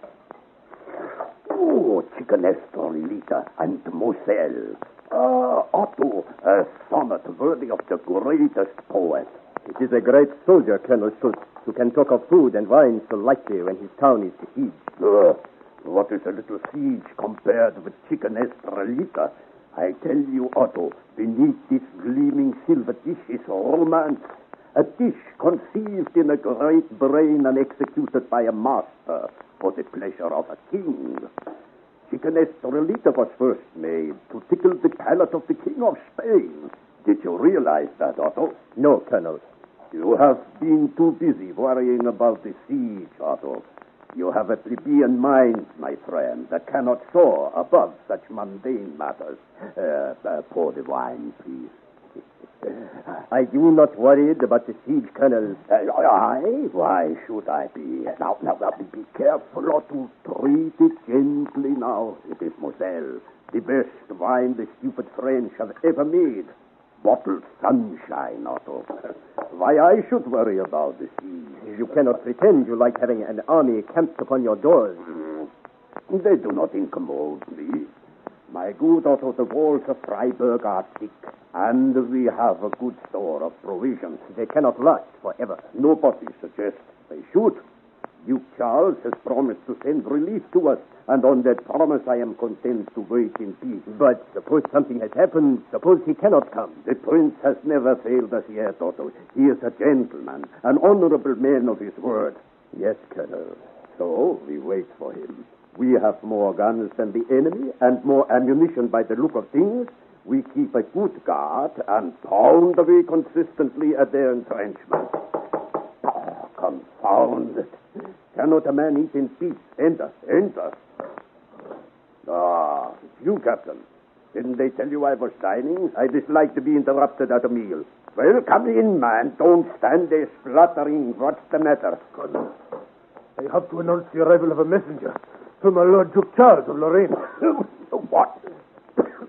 Oh, chicken estrelita and moselle. Otto, a sonnet worthy of the greatest poet. It is a great soldier, Colonel Schultz, who can talk of food and wine so lightly when his town is besieged. What is a little siege compared with chicken estrelita? I tell you, Otto, beneath this gleaming silver dish is romance. A dish conceived in a great brain and executed by a master for the pleasure of a king. Chicken estrelita was first made to tickle the palate of the King of Spain. Did you realize that, Otto? No, Colonel. You have been too busy worrying about the siege, Otto. You have a plebeian mind, my friend, that cannot soar above such mundane matters. Pour the wine, please. I do not worried about the siege, Colonel. Why should I be? Now, be careful, Otto. Treat it gently now. It is Moselle, the best wine the stupid French have ever made. Bottled sunshine, Otto. Why I should worry about the siege? You cannot pretend you like having an army camped upon your doors. They do not incommode me. My good Otto, the walls of Freiburg are thick, and we have a good store of provisions. They cannot last forever. Nobody suggests they should. Duke Charles has promised to send relief to us, and on that promise I am content to wait in peace. But suppose something has happened, suppose he cannot come. The prince has never failed us yet, Otto. He is a gentleman, an honorable man of his word. Yes, Colonel. So we wait for him. We have more guns than the enemy, and more ammunition by the look of things. We keep a good guard, and pound away consistently at their entrenchment. Confound it. Cannot a man eat in peace? Enter. It's you, Captain. Didn't they tell you I was dining? I dislike to be interrupted at a meal. Well, come in, man. Don't stand there spluttering. What's the matter? Colonel, I have to announce the arrival of a messenger from my Lord Duke Charles of Lorraine. What?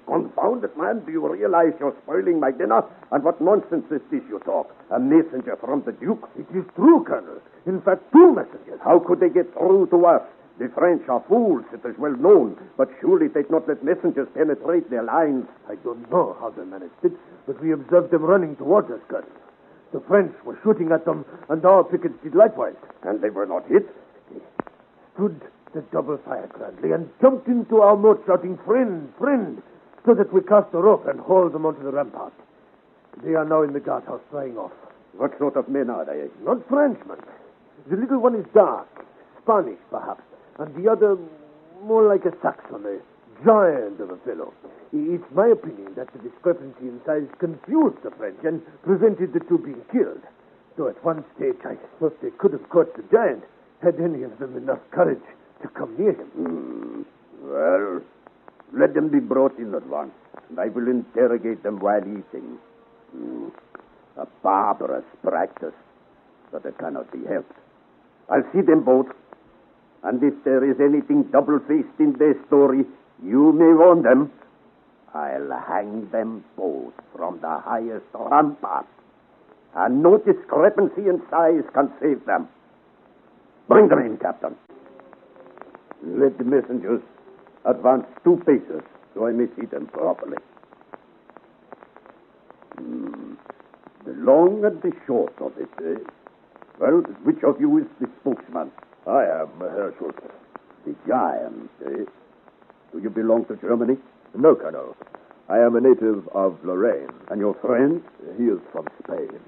Confound confounded man, do you realize you're spoiling my dinner? And what nonsense is this you talk? A messenger from the Duke? It is true, Colonel. In fact, 2 messengers. How could they get through to us? The French are fools, it is well known. But surely they'd not let messengers penetrate their lines. I don't know how they managed it, but we observed them running towards us, Colonel. The French were shooting at them, and our pickets did likewise. And they were not hit? They stood the double fire grandly and jumped into our moat shouting, "Friend, friend," so that we cast a rope and hauled them onto the rampart. They are now in the guardhouse drying off. What sort of men are they? Not Frenchmen. The little one is dark, Spanish perhaps, and the other more like a Saxon, a giant of a fellow. It's my opinion that the discrepancy in size confused the French and prevented the two being killed. Though at one stage I thought they could have caught the giant, had any of them enough courage to come near him. Well, let them be brought in at once, and I will interrogate them while eating. A barbarous practice, but it cannot be helped. I'll see them both, and if there is anything double-faced in their story, you may warn them. I'll hang them both from the highest rampart, and no discrepancy in size can save them. Bring them in, Captain. Let the messengers advance 2 paces so I may see them properly. The long and the short of it, eh? Well, which of you is the spokesman? I am Herr Schultz. The giant, eh? Do you belong to Germany? No, Colonel. I am a native of Lorraine. And your friend? He is from Spain.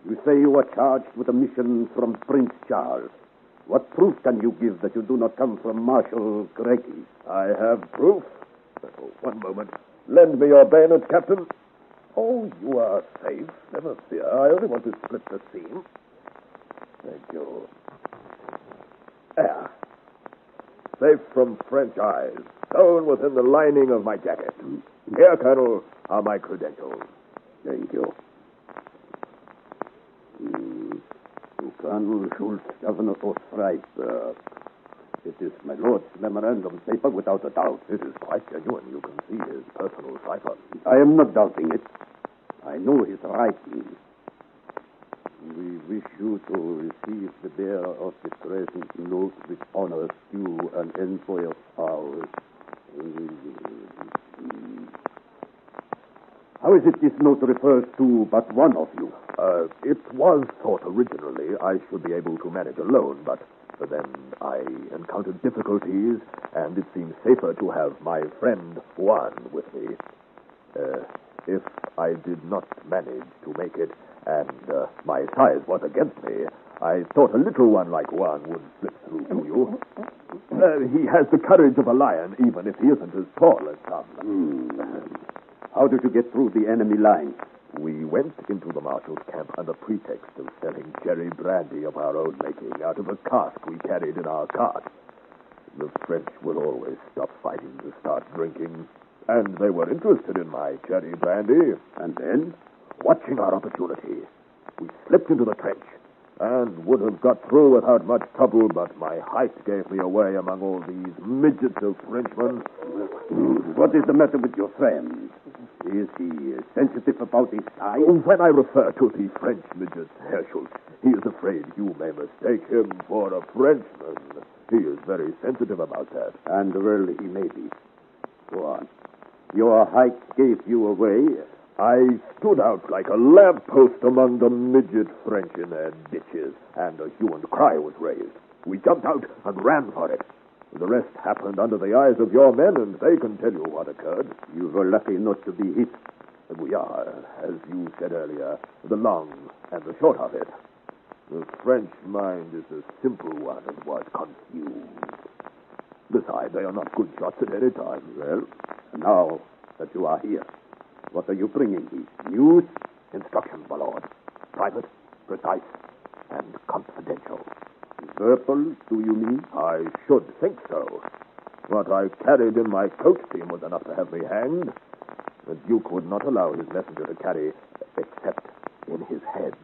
You say you are charged with a mission from Prince Charles. What proof can you give that you do not come from Marshal Greggy? I have proof. Oh, one moment. Lend me your bayonet, Captain. Oh, you are safe. Never fear. I only want to split the seam. Thank you. There. Safe from French eyes. Sewn within the lining of my jacket. Here, Colonel, are my credentials. Thank you. To Colonel Schultz, Governor of Freiburg. It is my lord's memorandum paper without a doubt. It is quite genuine. You can see his personal cipher. I am not doubting it. I know his writing. We wish you to receive the bearer of the present note with honor due an envoy of ours. How is it this note refers to but one of you? It was thought originally I should be able to manage alone, but then I encountered difficulties, and it seemed safer to have my friend Juan with me. If I did not manage to make it, and my size was against me, I thought a little one like Juan would slip through to you. He has the courage of a lion, even if he isn't as tall as some. How did you get through the enemy lines? We went into the marshal's camp under pretext of selling cherry brandy of our own making out of a cask we carried in our cart. The French will always stop fighting to start drinking, and they were interested in my cherry brandy. And then, watching our opportunity, we slipped into the trench and would have got through without much trouble, but my height gave me away among all these midgets of Frenchmen. What is the matter with your friend? Is he sensitive about his size? When I refer to the French midget, Herr Schultz, he is afraid you may mistake him for a Frenchman. He is very sensitive about that. And well, he may be. Go on. Your height gave you away. I stood out like a lamppost among the midget French in their ditches, and a hue and cry was raised. We jumped out and ran for it. The rest happened under the eyes of your men, and they can tell you what occurred. You were lucky not to be hit. We are, as you said earlier, the long and the short of it. The French mind is a simple one and was confused. Besides, they are not good shots at any time. Well, now that you are here, what are you bringing me? News? Instructions, my lord. Private, precise, and confidential. Verbal, do you mean? I should think so. What I carried in my coat team was enough to have me hanged. The Duke would not allow his messenger to carry, except in his head,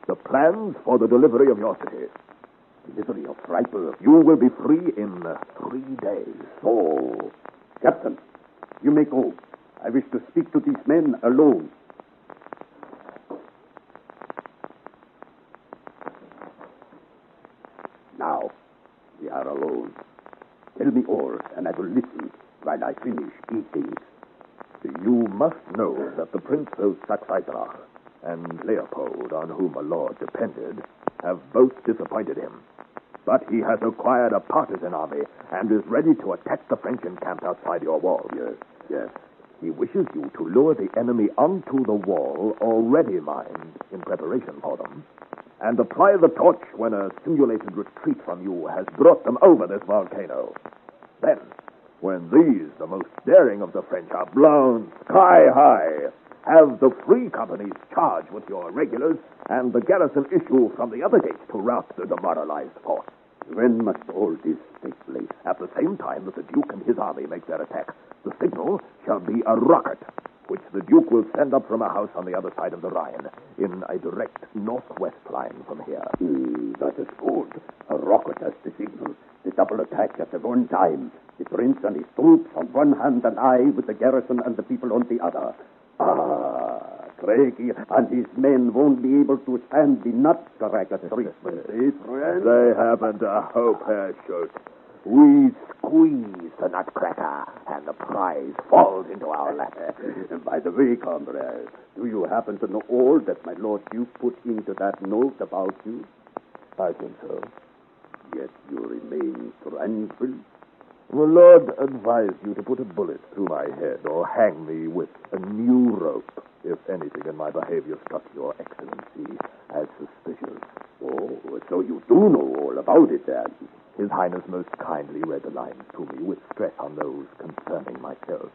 the plans for the delivery of your city. Delivery of Freiburg? You will be free in 3 days. So, Captain, you may go. I wish to speak to these men alone. Now, we are alone. Tell me all, and I will listen while I finish eating. You must know that the Prince of Saxe-Eisenach and Leopold, on whom my lord depended, have both disappointed him. But he has acquired a partisan army and is ready to attack the French encamped outside your walls. Yes. He wishes you to lure the enemy onto the wall already mined in preparation for them, and apply the torch when a simulated retreat from you has brought them over this volcano. Then, when these, the most daring of the French, are blown sky high, have the free companies charge with your regulars and the garrison issue from the other gates to rout the demoralized force. When must all this take place? At the same time that the Duke and his army make their attack, the signal shall be a rocket, which the Duke will send up from a house on the other side of the Rhine, in a direct northwest line from here. That is good. A rocket as the signal. The double attack at the one time. The Prince and his troops on one hand, and I with the garrison and the people on the other. Craigie and his men won't be able to stand the nutcracker treatment, friend? They haven't a hope, Herr Schultz. We squeeze the nutcracker, and the prize falls into our lap. By the way, comrade, do you happen to know all that my Lord Duke put into that note about you? I think so. Yet you remain tranquil? The Lord advised you to put a bullet through my head or hang me with a new rope if anything in my behavior struck your excellency as suspicious. Oh, so you do know all about it, then? His Highness most kindly read the lines to me with stress on those concerning myself.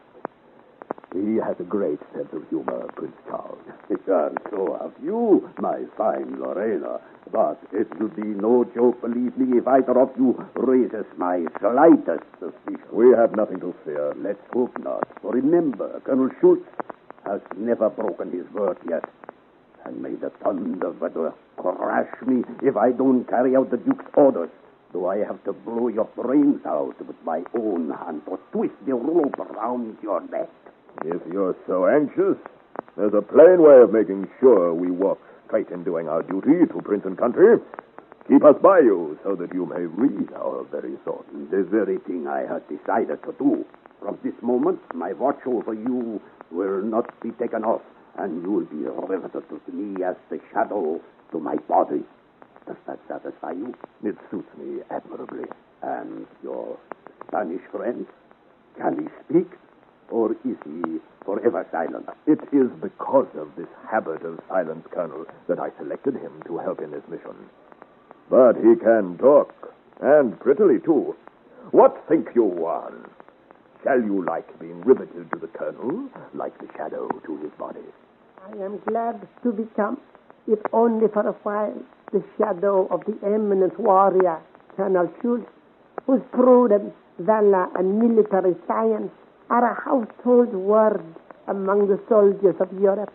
He has a great sense of humor, Prince Charles. And so have you, my fine Lorena. But it will be no joke, believe me, if either of you raises my slightest suspicion. We have nothing to fear. Let's hope not. For remember, Colonel Schultz has never broken his word yet. And may the thunder weather crash me if I don't carry out the Duke's orders. Though I have to blow your brains out with my own hand or twist the rope around your neck. If you're so anxious, there's a plain way of making sure we walk straight in doing our duty to Prince and country. Keep us by you so that you may read our very thoughts. The very thing I had decided to do. From this moment, my watch over you will not be taken off, and you will be riveted to me as the shadow to my body. Does that satisfy you? It suits me admirably. And your Spanish friend? Can he speak? Or is he forever silent? It is because of this habit of silence, Colonel, that I selected him to help in this mission. But he can talk, and prettily, too. What think you, Juan? Shall you like being riveted to the Colonel, like the shadow to his body? I am glad to become, if only for a while, the shadow of the eminent warrior, Colonel Schultz, whose prudence, valor, and military science are a household word among the soldiers of Europe.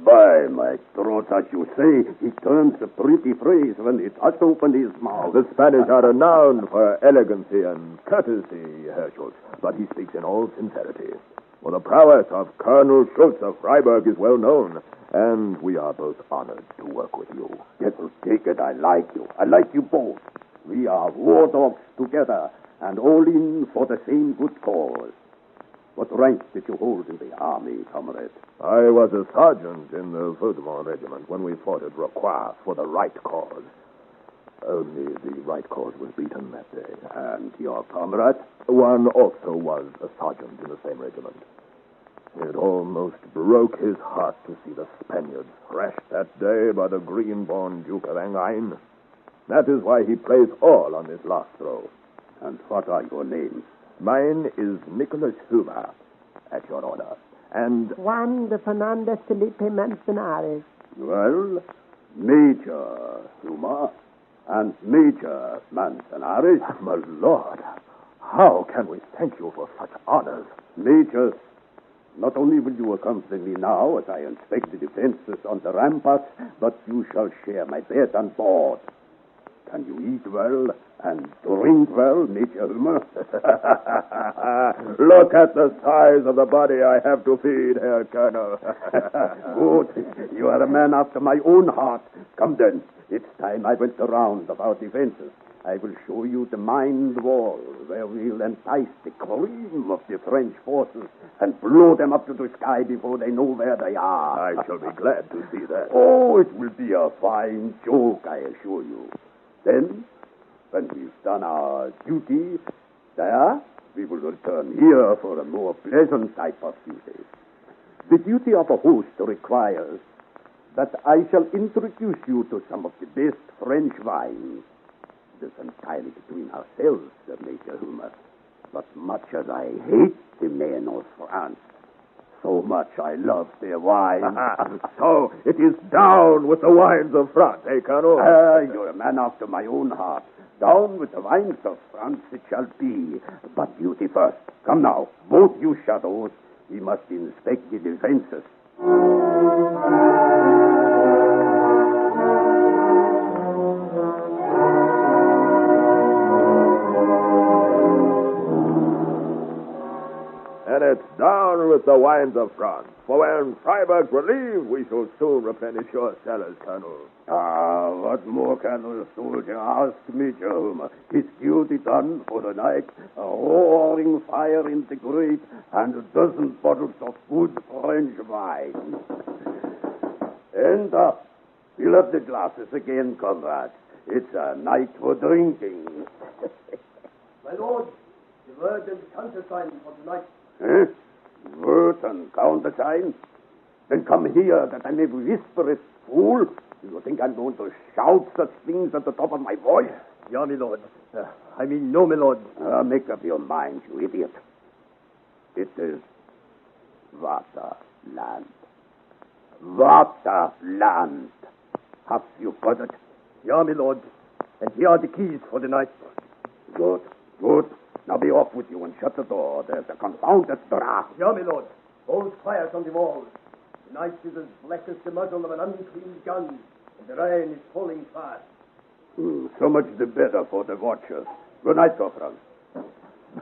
By my throat, as you say, he turns a pretty phrase when he does open his mouth. The Spanish are renowned for elegancy and courtesy, Herr Schultz, but he speaks in all sincerity. For the prowess of Colonel Schultz of Freiburg is well known, and we are both honored to work with you. Devil take it, I like you. I like you both. We are war dogs together, and all in for the same good cause. What rank did you hold in the army, comrade? I was a sergeant in the Vaudemont regiment when we fought at Rocroi for the right cause. Only the right cause was beaten that day. And your comrade? One also was a sergeant in the same regiment. It almost broke his heart to see the Spaniards thrashed that day by the green-born Duke of Enghien. That is why he plays all on this last throw. And what are your names? Mine is Nicholas Hoover, at your order. And Juan de Fernandez Felipe Manzanares. Well, Major Dumas and Major Manzanares. My lord, how can we thank you for such honors? Majors, not only will you accompany me now as I inspect the defenses on the ramparts, but you shall share my bed and board. Can you eat well? And drink well, Major Humor. Look at the size of the body I have to feed, Herr Colonel. Good. You are a man after my own heart. Come then. It's time I went the round of our defenses. I will show you the mined wall, where we'll entice the cream of the French forces and blow them up to the sky before they know where they are. I shall be glad to see that. Oh, it will be a fine joke, I assure you. Then, when we've done our duty there, we will return here for a more pleasant type of duty. The duty of a host requires that I shall introduce you to some of the best French wines. It is entirely between ourselves, Major Humor. But much as I hate the men of France, so much I love their wine. So it is down with the wines of France, eh, Colonel? You're a man after my own heart. Down with the wines of France it shall be. But duty first. Come now, both you shadows. We must inspect the defenses. And it's down with the wines of France. For when Freiburg's relieved, we shall soon replenish your cellars, Colonel. What more can the soldier ask, Major Humor? His duty done for the night, a roaring fire in the grate, and a dozen bottles of good French wine. And fill up the glasses again, comrade. It's a night for drinking. My lord, the word and countersign for tonight. Eh? Word and countersign? Then come here that I may whisper it, fool. Do you think I'm going to shout such things at the top of my voice? Yeah, my lord. No, my lord. Make up your mind, you idiot. It is Vaterland. Vaterland. Have you got it? Yeah, my lord. And here are the keys for the night. Good, good. Now be off with you and shut the door. There's a confounded draft. Yeah, my lord. Hold fires on the walls. The night is as black as the muzzle of an unclean gun, and the rain is falling fast. So much the better for the watchers. Good night, Corporal.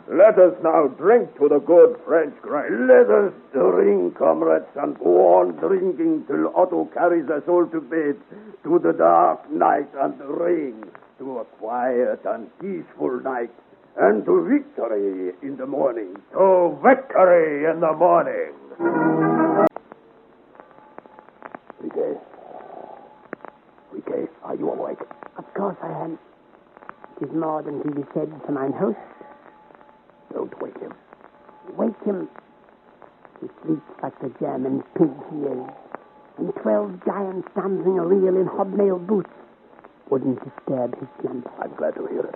Let us now drink to the good French grain. Let us drink, comrades, and go on drinking till Otto carries us all to bed, to the dark night and the rain, to a quiet and peaceful night, and to victory in the morning. To victory in the morning. Riquet, are you awake? Of course I am. It is more than can be said to mine host. Don't wake him. Wake him. He sleeps like the German pig he is. And 12 giants dancing a reel in hobnail boots wouldn't disturb his slumber. I'm glad to hear it.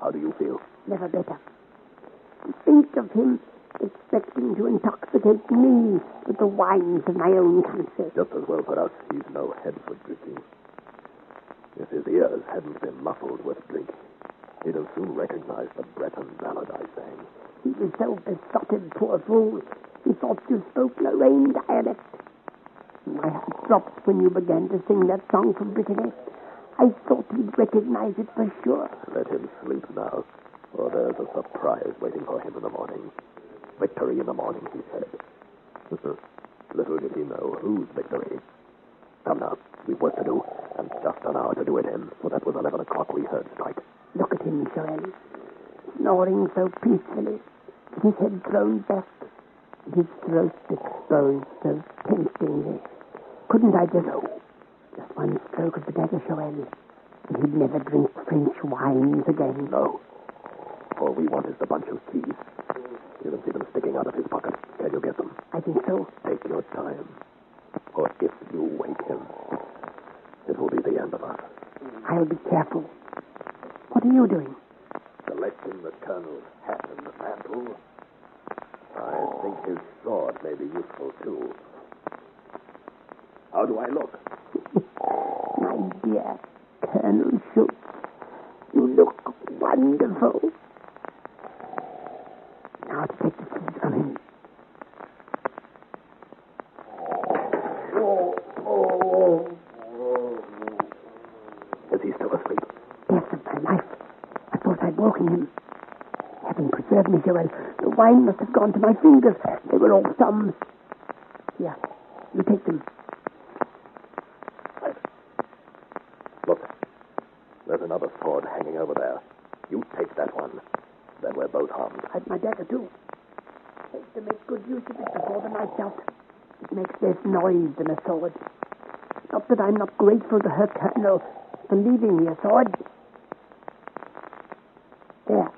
How do you feel? Never better. To think of him expecting to intoxicate me with the wines of my own country. Just as well for us. He's no head for drinking. If his ears hadn't been muffled with drink, he'd have soon recognized the Breton ballad I sang. He was so besotted, poor fool. He thought you spoke Lorraine dialect. My heart dropped when you began to sing that song from Brittany. I thought he'd recognize it for sure. Let him sleep now, for there's a surprise waiting for him in the morning. Victory in the morning, he said. Little did he know whose victory. Come now, we've work to do, and just an hour to do it in, for that was 11 o'clock we heard strike. Look at him, Joel, snoring so peacefully, with his head thrown back, and his throat exposed so temptingly. Couldn't I just... Just one stroke of the dagger, Joel, and he'd never drink French wines again. No. All we want is the bunch of keys. You can see them sticking out of his pocket. Can you get them? I think so. Take your time. For if you wake him, it will be the end of us. I'll be careful. What are you doing? Selecting the colonel's hat and the mantle. I think his sword may be useful, too. How do I look? My dear Colonel Schultz, you look wonderful. Now to take the keys from him. Is he still asleep? Death of my life. of me, Joel. The wine must have gone to my fingers. They were all thumbs. Here, you take them. Look, there's another sword hanging over there. You take that one. Then we're both armed. I've my dagger, too. Take to make good use of it before the night's out. It makes less noise than a sword. Not that I'm not grateful to her, Colonel, for leaving me a sword. There.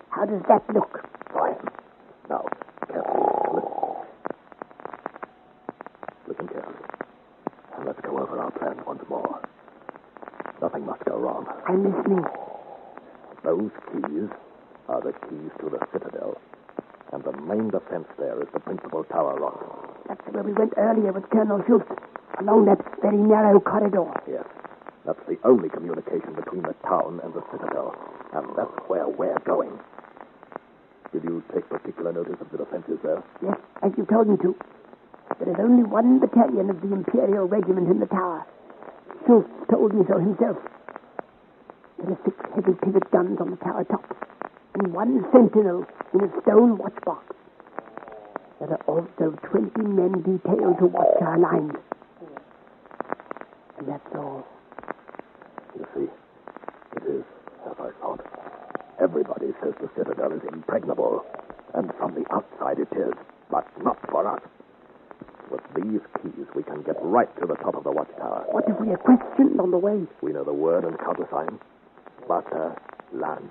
How does that look? Fine. Now, carefully. Listen carefully. And let's go over our plans once more. Nothing must go wrong. I'm listening. Those keys are the keys to the citadel. And the main defense there is the principal tower rock. That's where we went earlier with Colonel Schultz, along that very narrow corridor. Yes. That's the only communication between the town and the citadel. And that's where we're going. Did you take particular notice of the defenses there? Yes, as you told me to. There is only one battalion of the Imperial Regiment in the tower. Schultz told me so himself. There are 6 heavy pivot guns on the tower top, and 1 sentinel in a stone watchbox. There are also 20 men detailed to watch our lines. And that's all. You see, it is, as I thought. Everybody says the citadel is impregnable, and from the outside it is, but not for us. With these keys, we can get right to the top of the watchtower. What if we are questioned on the way? We know the word and countersign. Butter, land.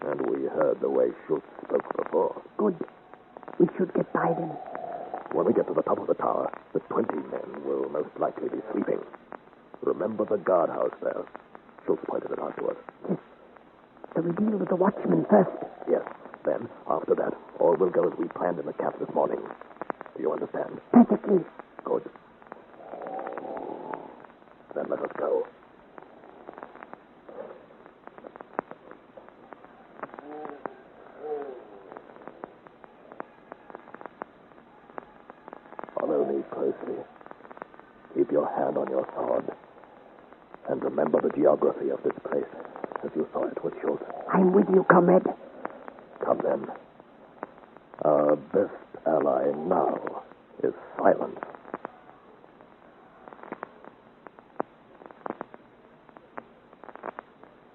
And we heard the way Schultz spoke before. Good. We should get by them. When we get to the top of the tower, the 20 men will most likely be sleeping. Remember the guardhouse there? Schultz pointed it out to us. Yes. So we deal with the watchmen first. Yes. Then, after that, all will go as we planned in the camp this morning. Do you understand? Perfectly. Good. Then let us go. Follow me closely. Keep your hand on your sword. And remember the geography of this place, as you saw it with Schultz. I'm with you, comrade. Come then. Our best ally now is silence.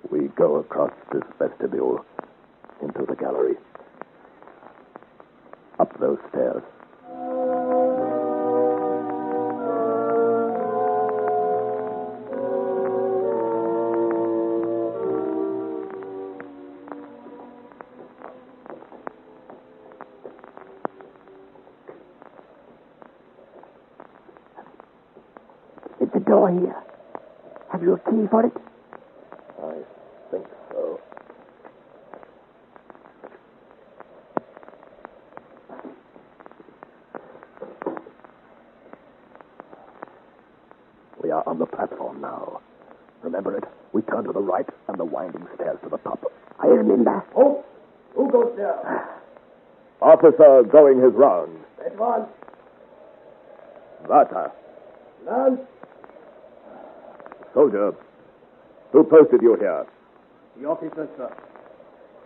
We go across this vestibule into the gallery. Up those stairs. It's a door here. Have you a key for it? I think so. We are on the platform now. Remember it? We turn to the right and the winding stairs to the top. I remember. Oh, who goes there? Officer going his round. Advance. Vata. Lance. Soldier, who posted you here? The officer, sir.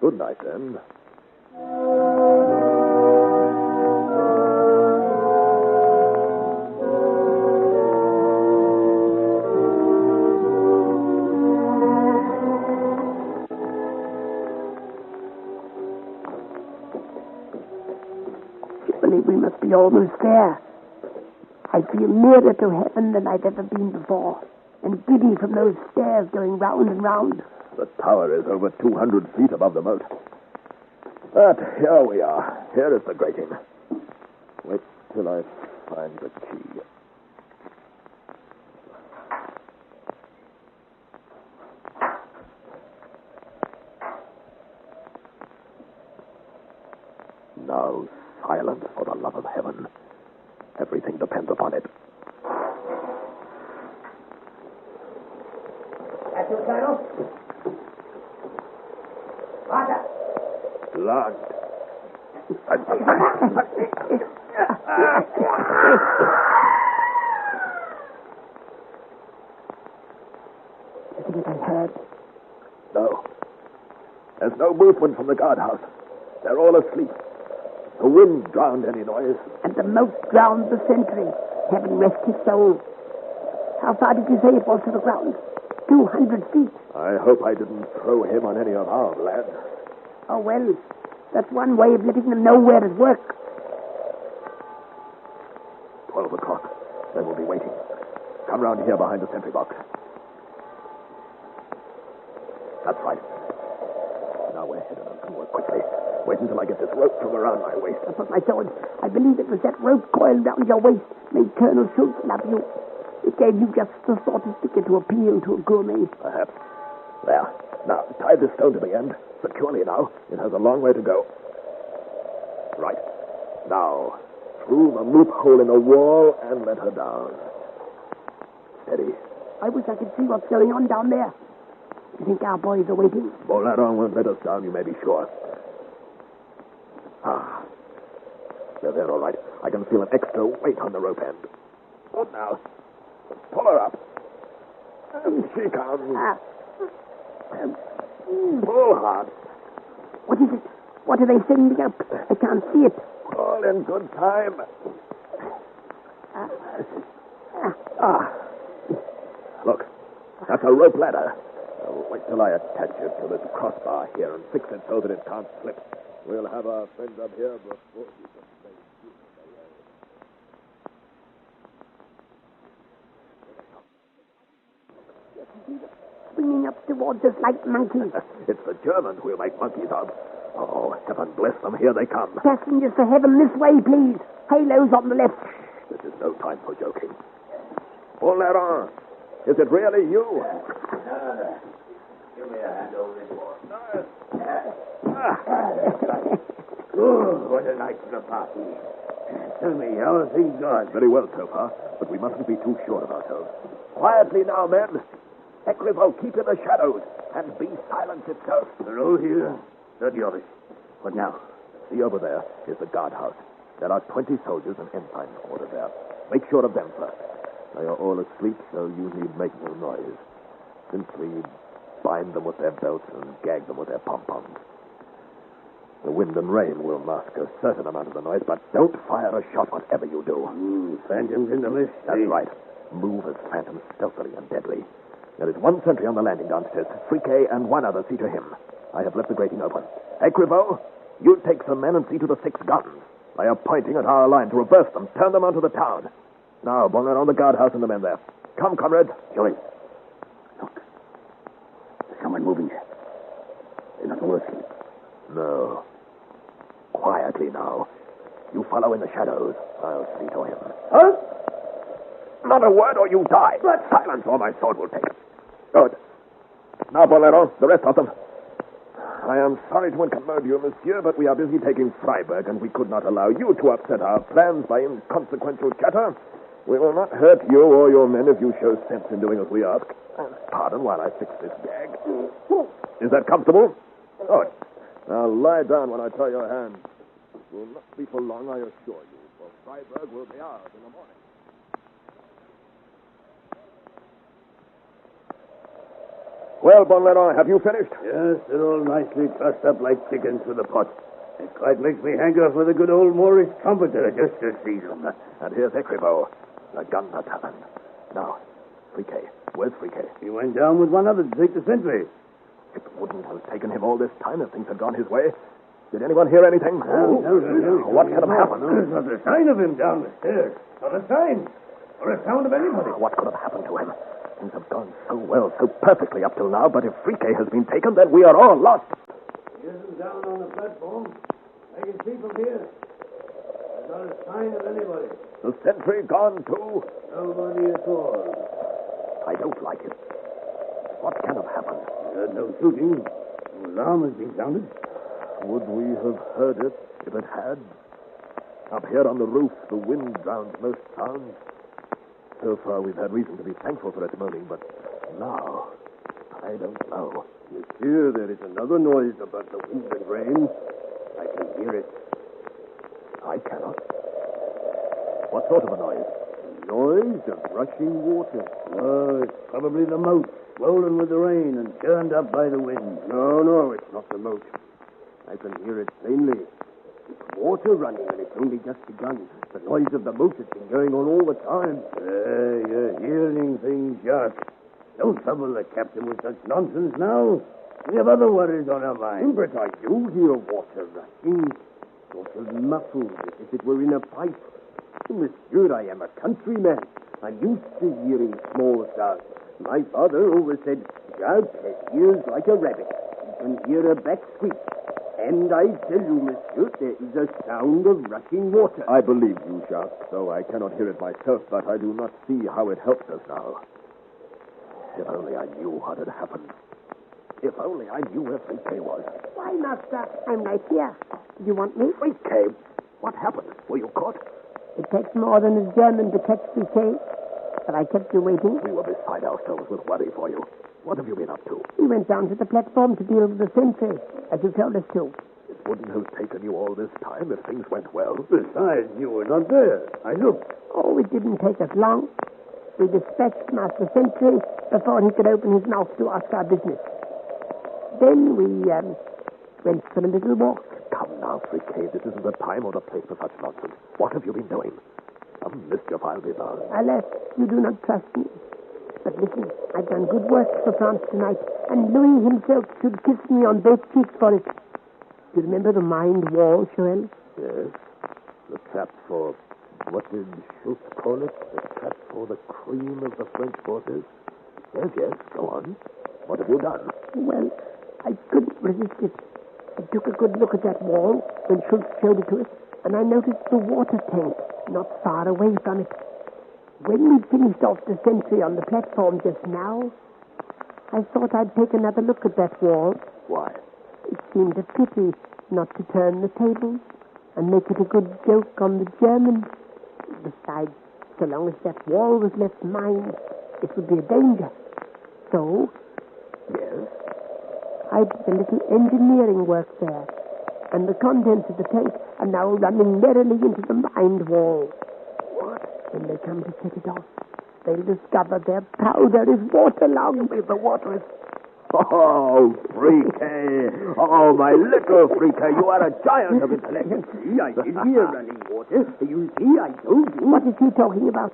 Good night, then. Surely we must be almost there. I feel nearer to heaven than I've ever been before, and giddy from those stairs going round and round. The tower is over 200 feet above the moat. But here we are. Here is the grating. Wait till I find the key. Now, silence, for the love of heaven. Everything depends upon it. That's your Colonel? Roger. Blood. I think I heard. No. There's no movement from the guardhouse. They're all asleep. The wind drowned any noise. And the moat drowned the sentry. Heaven rest his soul. How far did you say it was to the ground? 200 feet. I hope I didn't throw him on any of our lads. Oh, well, that's one way of letting them know we're at work. 12 o'clock. Then we'll be waiting. Come round here behind the sentry box. That's right. Now we're headed on to work quickly. Wait until I get this rope from around my waist. That's what I thought. I believe it was that rope coiled round your waist made Colonel Schultz love you. It gave you just the sort of figure to appeal to a gourmet. Perhaps. There. Now, tie this stone to the end. Securely now. It has a long way to go. Right. Now, through the loophole in the wall and let her down. Steady. I wish I could see what's going on down there. You think our boys are waiting? Mahalin won't let us down, you may be sure. Ah. They're there, all right. I can feel an extra weight on the rope end. Good now. Pull her up. And she comes. Pull hard. What is it? What are they sending up? I can't see it. All in good time. Look, that's a rope ladder. I'll wait till I attach it to this crossbar here and fix it so that it can't slip. We'll have our friends up here before you can say Swinging up towards us like monkeys. It's the Germans we'll make monkeys of. Oh, heaven bless them. Here they come. Passengers for heaven, this way, please. Halos on the left. This is no time for joking. Paul Mahalin, is it really you? Give me a hand over this wall. Oh, what a night for the party. Tell me, how are things going? Very well so far, but we mustn't be too sure of ourselves. Quietly now, men. Ecrivo, keep in the shadows, and be silence itself. They're all here. 30 of us. What now? See over there is the guardhouse. There are 20 soldiers and ensigns quartered there. Make sure of them first. They are all asleep, so you need make no noise. Simply bind them with their belts and gag them with their pom-poms. The wind and rain will mask a certain amount of the noise, but don't fire a shot whatever you do. Phantoms in the mist. That's right. Move as phantoms stealthily and deadly. There is one sentry on the landing downstairs. Friquet and one other. See to him. I have left the grating open. Ecrivo, you take some men and see to the 6 guns. They are pointing at our line to reverse them. Turn them onto the town. Now, bung around the guardhouse and the men there. Come, comrades. Joey. Look. There's someone moving. They're not all asleep. No. Quietly now. You follow in the shadows. I'll see to him. Huh? Not a word or you die. But silence or my sword will take. Good. Now, Bolero, the rest of them. I am sorry to incommode you, monsieur, but we are busy taking Freiburg, and we could not allow you to upset our plans by inconsequential chatter. We will not hurt you or your men if you show sense in doing as we ask. Pardon while I fix this gag. Is that comfortable? Good. Now lie down when I tie your hands. It will not be for long, I assure you, for Freiburg will be ours in the morning. Well, Bonleron, have you finished? Yes, they're all nicely trussed up like chickens with a pot. It quite makes me hanker for the good old Moorish trumpeter just to see them. And here's Ecrivo. The guns are turned. Now, Friquet. Where's Friquet? He went down with one other to take the sentry. It wouldn't have taken him all this time if things had gone his way. Did anyone hear anything? No. What could have happened? There's not a sign of him down the stairs. Not a sign. Or a sound of anybody. What could have happened to him? Things have gone so well, so perfectly up till now, but if Friquet has been taken, then we are all lost. He isn't down on the platform. I can see from here. There's not a sign of anybody. The sentry gone too? Nobody at all. I don't like it. What can have happened? There's no shooting. No alarm has been sounded. Would we have heard it if it had? Up here on the roof, the wind drowns most sounds. So far, we've had reason to be thankful for its moaning, but now, I don't know. Monsieur, there is another noise about the wind and rain. I can hear it. I cannot. What sort of a noise? A noise of rushing water. Oh, it's probably the moat, swollen with the rain and churned up by the wind. No, it's not the moat. I can hear it plainly. It's water running, and it's only just begun. The noise of the boat has been going on all the time. You're hearing things, Jacques. Don't trouble the captain with such nonsense now. We have other worries on our minds. But I do hear water rushing, sort of muffled, as if it were in a pipe. Monsieur, I am a countryman. I'm used to hearing small sounds. My father always said, Jacques has ears like a rabbit. You can hear a back squeak. And I tell you, monsieur, there is a sound of rushing water. I believe you, Jacques, though I cannot hear it myself, but I do not see how it helps us now. If only I knew what had happened. If only I knew where Friquet was. Why, master? I'm right here. Do you want me? Friquet? What happened? Were you caught? It takes more than a German to catch Friquet. But I kept you waiting. We were beside ourselves with worry for you. What have you been up to? We went down to the platform to deal with the sentry, as you told us to. It wouldn't have taken you all this time if things went well. Besides, you were not there. I looked. Oh, it didn't take us long. We dispatched Master Sentry before he could open his mouth to ask our business. Then we went for a little walk. Come now, Friquet. This isn't the time or the place for such nonsense. What have you been doing? Some mischief, I'll be bound. Alas, you do not trust me. But listen, I've done good work for France tonight, and Louis himself should kiss me on both cheeks for it. Do you remember the mined wall, Joel? Yes. The trap for... What did Schultz call it? The trap for the cream of the French forces? Yes, go on. What have you done? Well, I couldn't resist it. I took a good look at that wall when Schultz showed it to us, and I noticed the water tank not far away from it. When we'd finished off the sentry on the platform just now, I thought I'd take another look at that wall. Why? It seemed a pity not to turn the tables and make it a good joke on the Germans. Besides, so long as that wall was left mined, it would be a danger. So, Yes? I did a little engineering work there, and the contents of the tank are now running merrily into the mined wall. What? When they come to set it off, they'll discover their powder is waterlogged. The water is... Oh, Friquet! Oh, my little Friquet, you are a giant of intellect. See, I did hear running water. You see, I told you. What is he talking about?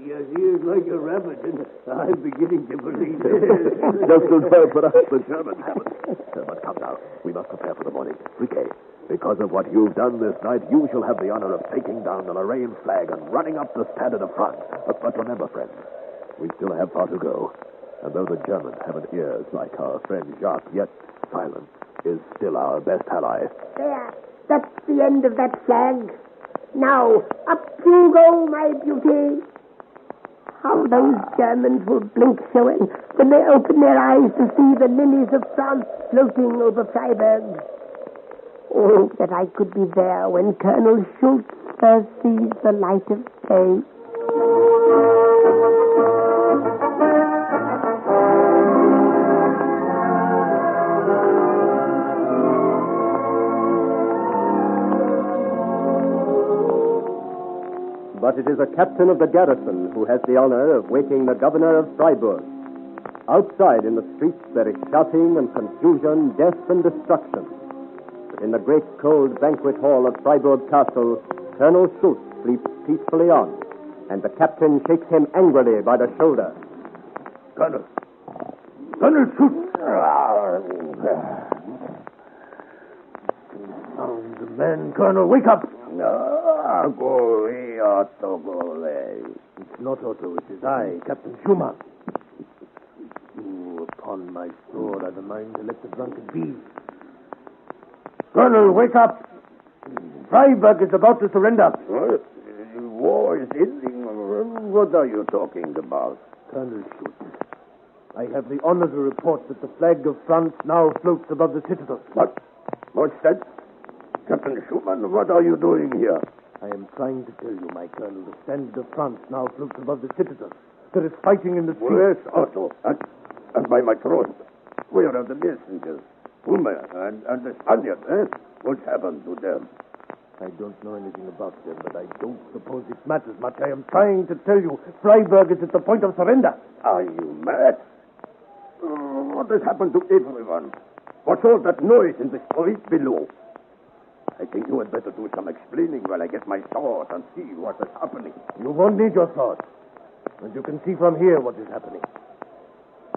He has ears like a rabbit, and I'm beginning to believe it. Just as well for us, the Germans haven't. But come now, we must prepare for the morning. Friquet, because of what you've done this night, you shall have the honor of taking down the Lorraine flag and running up the standard of France. But remember, friends, we still have far to go. And though the Germans haven't ears like our friend Jacques, yet silence is still our best ally. There, that's the end of that flag. Now, up you go, my beauty. How those Germans will blink, Joel, when they open their eyes to see the lilies of France floating over Freiburg. Oh, that I could be there when Colonel Schultz first sees the light of day. But it is a captain of the garrison who has the honor of waking the governor of Freiburg. Outside in the streets there is shouting and confusion, death and destruction. But in the great cold banquet hall of Freiburg Castle, Colonel Schultz sleeps peacefully on, and the captain shakes him angrily by the shoulder. Colonel Schultz! The man, Colonel, wake up! Go away, Otto, go away. It's not Otto, it is I, Captain Schumann. Oh, upon my sword, I've a mind to let the drunken be. Colonel, wake up! Freiburg is about to surrender. What? War is ending. What are you talking about? Colonel Schultz, I have the honor to report that the flag of France now floats above the citadel. What? What's that? Captain Schumann, what are you doing here? I am trying to tell you, my colonel, the standard of France now floats above the citadel. There is fighting in the streets. Where's Otto? And by my throat. Where are the messengers? Humer and the Spaniards, eh? What's happened to them? I don't know anything about them, but I don't suppose it matters much. I am trying to tell you, Freiburg is at the point of surrender. Are you mad? What has happened to everyone? What's all that noise in the street below? I think you had better do some explaining while I get my sword and see what is happening. You won't need your sword. And you can see from here what is happening.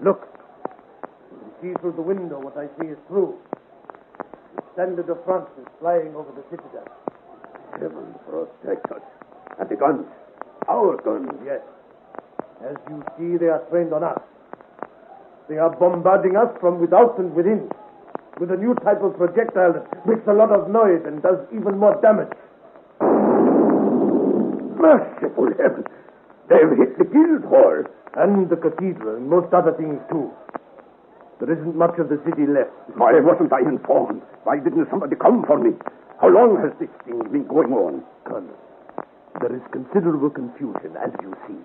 Look. You can see through the window what I see is true. The standard of France is flying over the citadel. Heaven protect us. And the guns. Our guns. Yes. As you see, they are trained on us. They are bombarding us from without and within with a new type of projectile that makes a lot of noise and does even more damage. Merciful heaven. They've hit the guild hall. And the cathedral and most other things, too. There isn't much of the city left. Why wasn't I informed? Why didn't somebody come for me? How long has this thing been going on? Colonel, there is considerable confusion, as you see.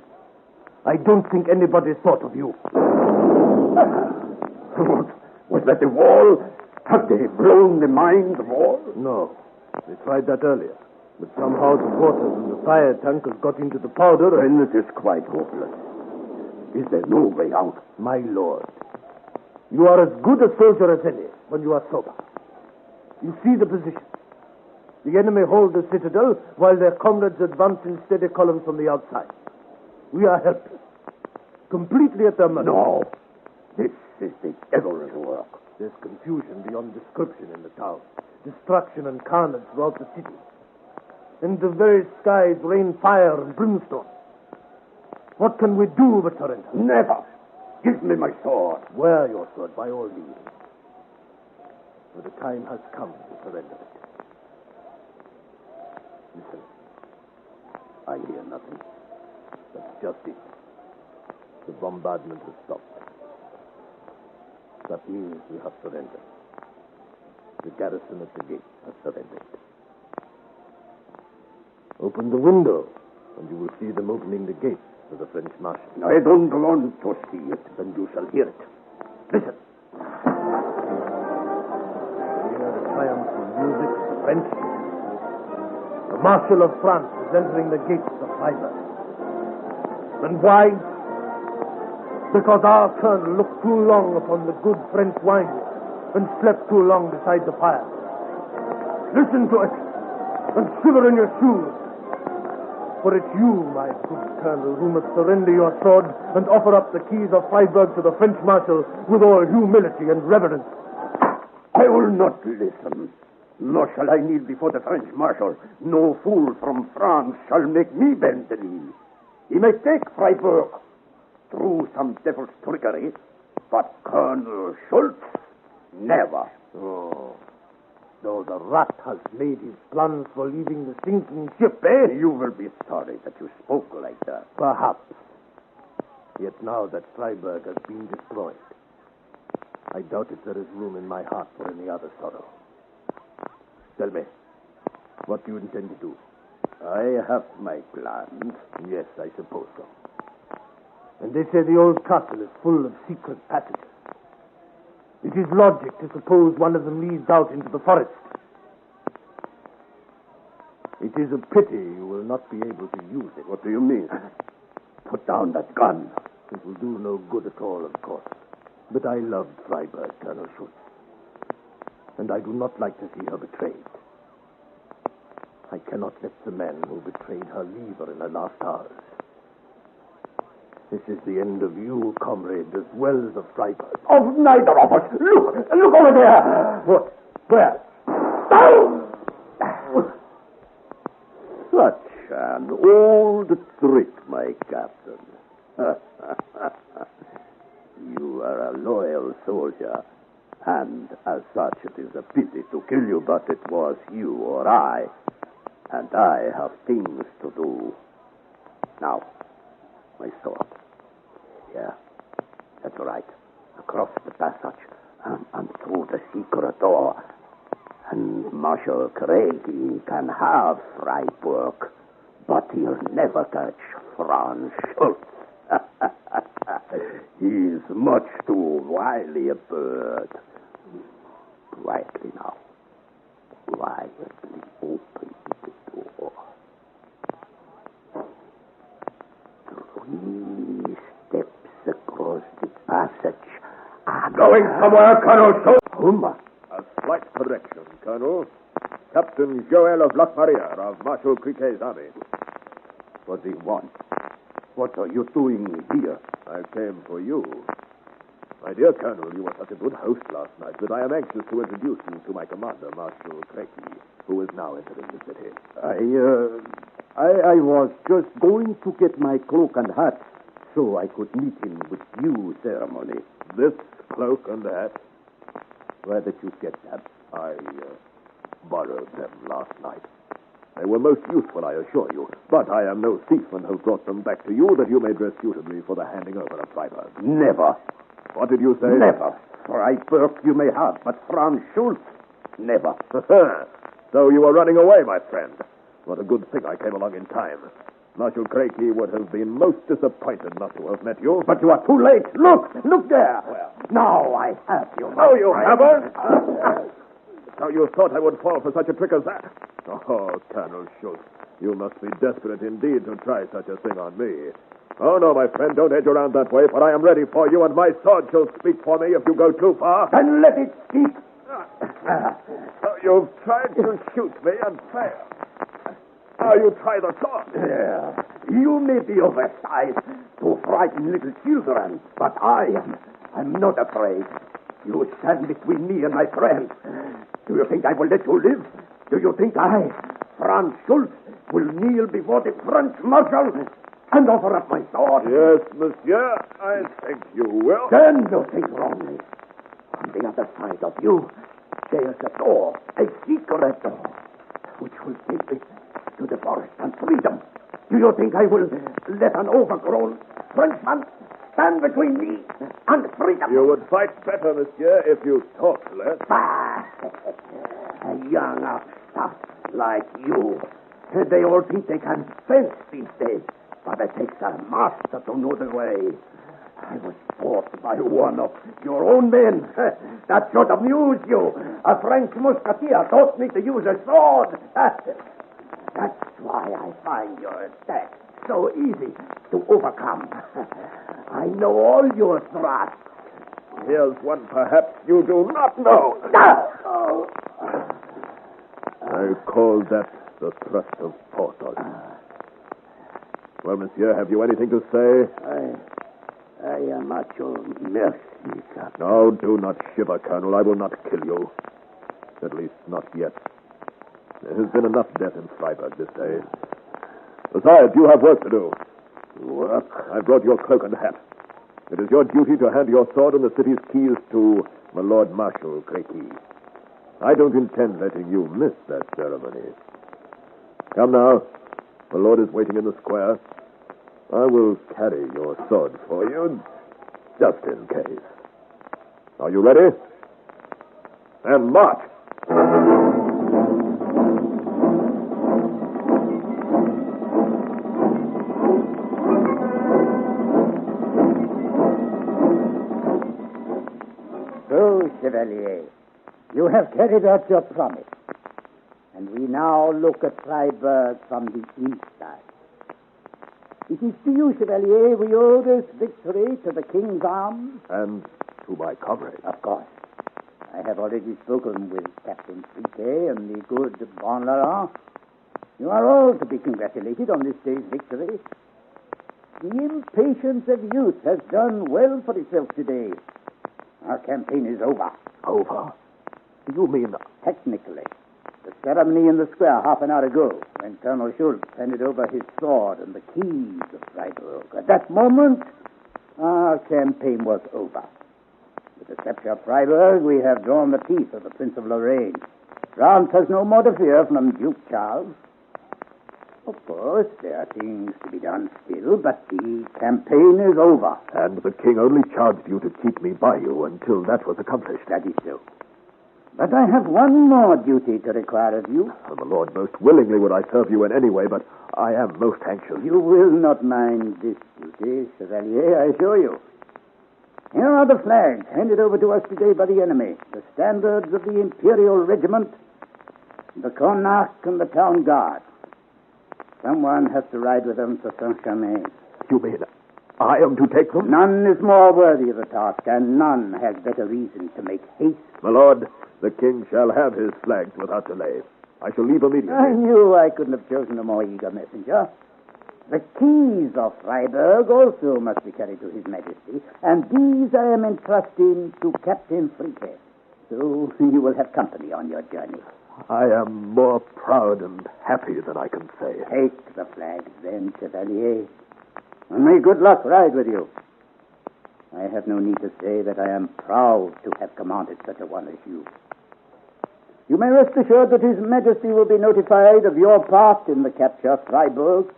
I don't think anybody thought of you. Was that the wall? Have they blown the mine wall? No. They tried that earlier. But somehow the water from the fire tank has got into the powder. Then it is quite hopeless. Is there no way out? My lord, you are as good a soldier as any when you are sober. You see the position. The enemy hold the citadel while their comrades advance in steady columns from the outside. We are helpless. Completely at their mercy. No. This is the devil's work. There's confusion beyond description in the town. Destruction and carnage throughout the city. In the very skies rain fire and brimstone. What can we do but surrender? Never. Give me my sword. Wear your sword, by all means. For the time has come to surrender it. Listen. I hear nothing. That's just it. The bombardment has stopped. That means we have surrendered. The garrison at the gate has surrendered. Open the window, and you will see them opening the gate for the French marshal. I don't want to see it, then you shall hear it. Listen. You hear the triumphal music of the French. The Marshal of France is entering the gates of Freiburg. And why? Because our colonel looked too long upon the good French wine and slept too long beside the fire. Listen to it and shiver in your shoes. For it's you, my good colonel, who must surrender your sword and offer up the keys of Freiburg to the French marshal with all humility and reverence. I will not listen. Nor shall I kneel before the French marshal. No fool from France shall make me bend the knee. He may take Freiburg through some devil's trickery, but Colonel Schultz, never. Oh, though the rat has made his plans for leaving the sinking ship, eh? You will be sorry that you spoke like that. Perhaps. Yet now that Freiburg has been destroyed, I doubt if there is room in my heart for any other sorrow. Tell me, what do you intend to do? I have my plans. Yes, I suppose so. And they say the old castle is full of secret passages. It is logic to suppose one of them leads out into the forest. It is a pity you will not be able to use it. What do you mean? Put down that gun. It will do no good at all, of course. But I loved Freiburg, Colonel Schultz. And I do not like to see her betrayed. I cannot let the man who betrayed her leave her in her last hours. This is the end of you, comrade, as well as of Freiburg. Of neither of us. Look over there. What? Where? Down! Such an old trick, my captain. You are a loyal soldier, and as such it is a pity to kill you, but it was you or I, and I have things to do. Now, my sword. Yeah, that's right. Across the passage and through the secret door. And Marshal Craig, he can have Freiburg, but he'll never touch Franz Schultz. He's much too wily a bird. Quietly now. Quietly open the door. 3 steps across the passage. Going somewhere, Colonel Schultz? Who Dumas. A slight correction, Colonel. Captain Joel of Locmaria of Marshal Criquet's army. What do you want? What are you doing here? I came for you. My dear Colonel, you were such a good host last night that I am anxious to introduce you to my commander, Marshal Criquet, who is now entering the city. I was just going to get my cloak and hat so I could meet him with due ceremony. This cloak and hat, Where did you get them? I borrowed them last night. They were most useful, I assure you, but I am no thief and have brought them back to you that you may dress suitably for the handing over of Freiburg. Never. What did you say? Never. Freiburg you may have, but Franz Schultz, never. So you were running away, my friend. What a good thing I came along in time. Marshal Criquet would have been most disappointed not to have met you. But you are too late. Look there. Well, now I have you. No, you haven't. So you thought I would fall for such a trick as that? Oh, Colonel Schultz, you must be desperate indeed to try such a thing on me. Oh, no, my friend, don't edge around that way, for I am ready for you, and my sword shall speak for me if you go too far. Then let it speak. So you've tried to shoot me and failed. Now you try the sword. Yeah. You may be oversized to frighten little children, but I'm not afraid. You stand between me and my friends. Do you think I will let you live? Do you think I, Franz Schultz, will kneel before the French marshal and offer up my sword? Yes, monsieur, I think you will. Then you think wrongly. On the other side of you, there's a door, a secret door, which will take me to the forest and freedom. Do you think I will let an overgrown Frenchman stand between me and freedom? You would fight better, monsieur, if you talked less. A young upstart like you. They all think they can fence these days, but it takes a master to know the way. I was taught by one of your own men. That should amuse you. A French Musketeer taught me to use a sword. That's why I find your attack so easy to overcome. I know all your thrusts. Here's one perhaps you do not know. I call that the thrust of Porthos. Well, monsieur, have you anything to say? I am at your mercy, Captain. No, do not shiver, Colonel. I will not kill you. At least, not yet. There has been enough death in Freiburg this day. Besides, you have work to do. Work? I brought your cloak and hat. It is your duty to hand your sword and the city's keys to my Lord Marshal Criquet. I don't intend letting you miss that ceremony. Come now. My lord is waiting in the square. I will carry your sword for you, just in case. Are you ready? And march! So, Chevalier, you have carried out your promise. And we now look at Freiburg from the inside. It is to you, Chevalier, we owe this victory to the King's arms. And to my comrades. Of course. I have already spoken with Captain Criquet and the good Bon Laurent. You are all to be congratulated on this day's victory. The impatience of youth has done well for itself today. Our campaign is over. Over? You mean... Technically. The ceremony in the square half an hour ago, when Colonel Schultz handed over his sword and the keys of Freiburg. At that moment, our campaign was over. With the capture of Freiburg, we have drawn the teeth of the Prince of Lorraine. France has no more to fear from Duke Charles. Of course, there are things to be done still, but the campaign is over. And the king only charged you to keep me by you until that was accomplished. That is so. But I have one more duty to require of you. Oh, the Lord, most willingly would I serve you in any way, but I am most anxious. You will not mind this duty, Chevalier, I assure you. Here are the flags handed over to us today by the enemy, the standards of the Imperial Regiment, the Connacht, and the Town Guard. Someone has to ride with them to Saint-Germain. You mean I am to take them? None is more worthy of the task, and none has better reason to make haste. My lord, the king shall have his flags without delay. I shall leave immediately. I knew I couldn't have chosen a more eager messenger. The keys of Freiburg also must be carried to His Majesty, and these I am entrusting to Captain Frique. So you will have company on your journey. I am more proud and happy than I can say. Take the flags then, Chevalier, and may good luck ride with you. I have no need to say that I am proud to have commanded such a one as you. You may rest assured that His Majesty will be notified of your part in the capture of Freiburg.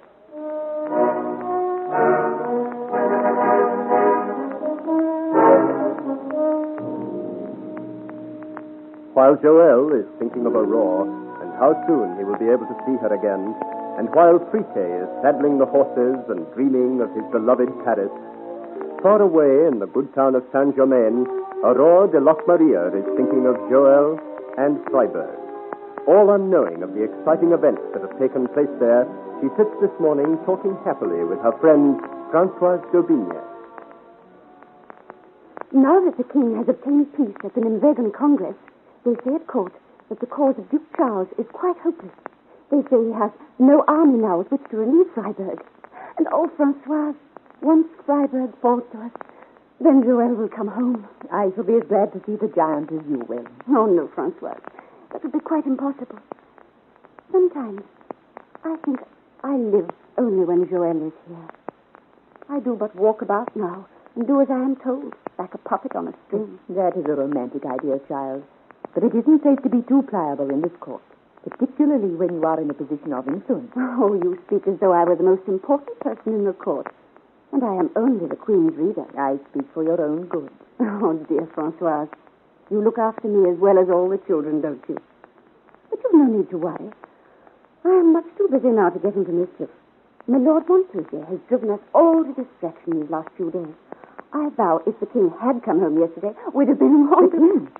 While Joel is thinking of Aurore and how soon he will be able to see her again, and while Frique is saddling the horses and dreaming of his beloved Paris, far away in the good town of Saint-Germain, Aurore de Locmaria is thinking of Joel and Freiburg. All unknowing of the exciting events that have taken place there, she sits this morning talking happily with her friend Françoise d'Aubigne. Now that the king has obtained peace at the Nimwegen Congress, they say at court that the cause of Duke Charles is quite hopeless. They say he has no army now with which to relieve Freiburg. And oh, Françoise, once Freiburg falls to us, then Joel will come home. I shall be as glad to see the giant as you will. Oh, no, Françoise. That would be quite impossible. Sometimes I think I live only when Joel is here. I do but walk about now and do as I am told, like a puppet on a string. That is a romantic idea, child. But it isn't safe to be too pliable in this court, particularly when you are in a position of influence. Oh, you speak as though I were the most important person in the court. And I am only the Queen's reader. I speak for your own good. Oh, dear Françoise, you look after me as well as all the children, don't you? But you've no need to worry. I am much too busy now to get into mischief. My Lord Montpensier has driven us all to distraction these last few days. I vow if the King had come home yesterday, we'd have been wrong to...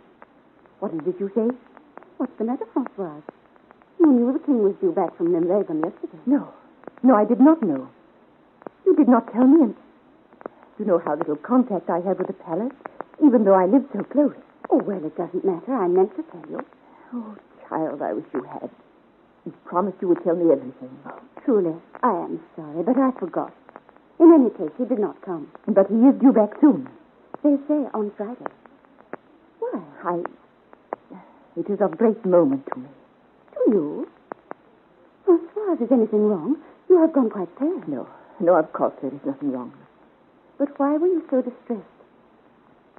What is it you say? What's the matter, Françoise? You knew the King was due back from Nimwegen yesterday. No, I did not know. You did not tell me, and you know how little contact I have with the palace, even though I live so close. Oh, well, it doesn't matter. I meant to tell you. Oh, child, I wish you had. You promised you would tell me everything. Oh, truly, I am sorry, but I forgot. In any case, he did not come. But he is due back soon. They say on Friday. Why? It is of great moment to me. To you? Françoise, is anything wrong? You have gone quite pale. No, of course there is nothing wrong. But why were you so distressed?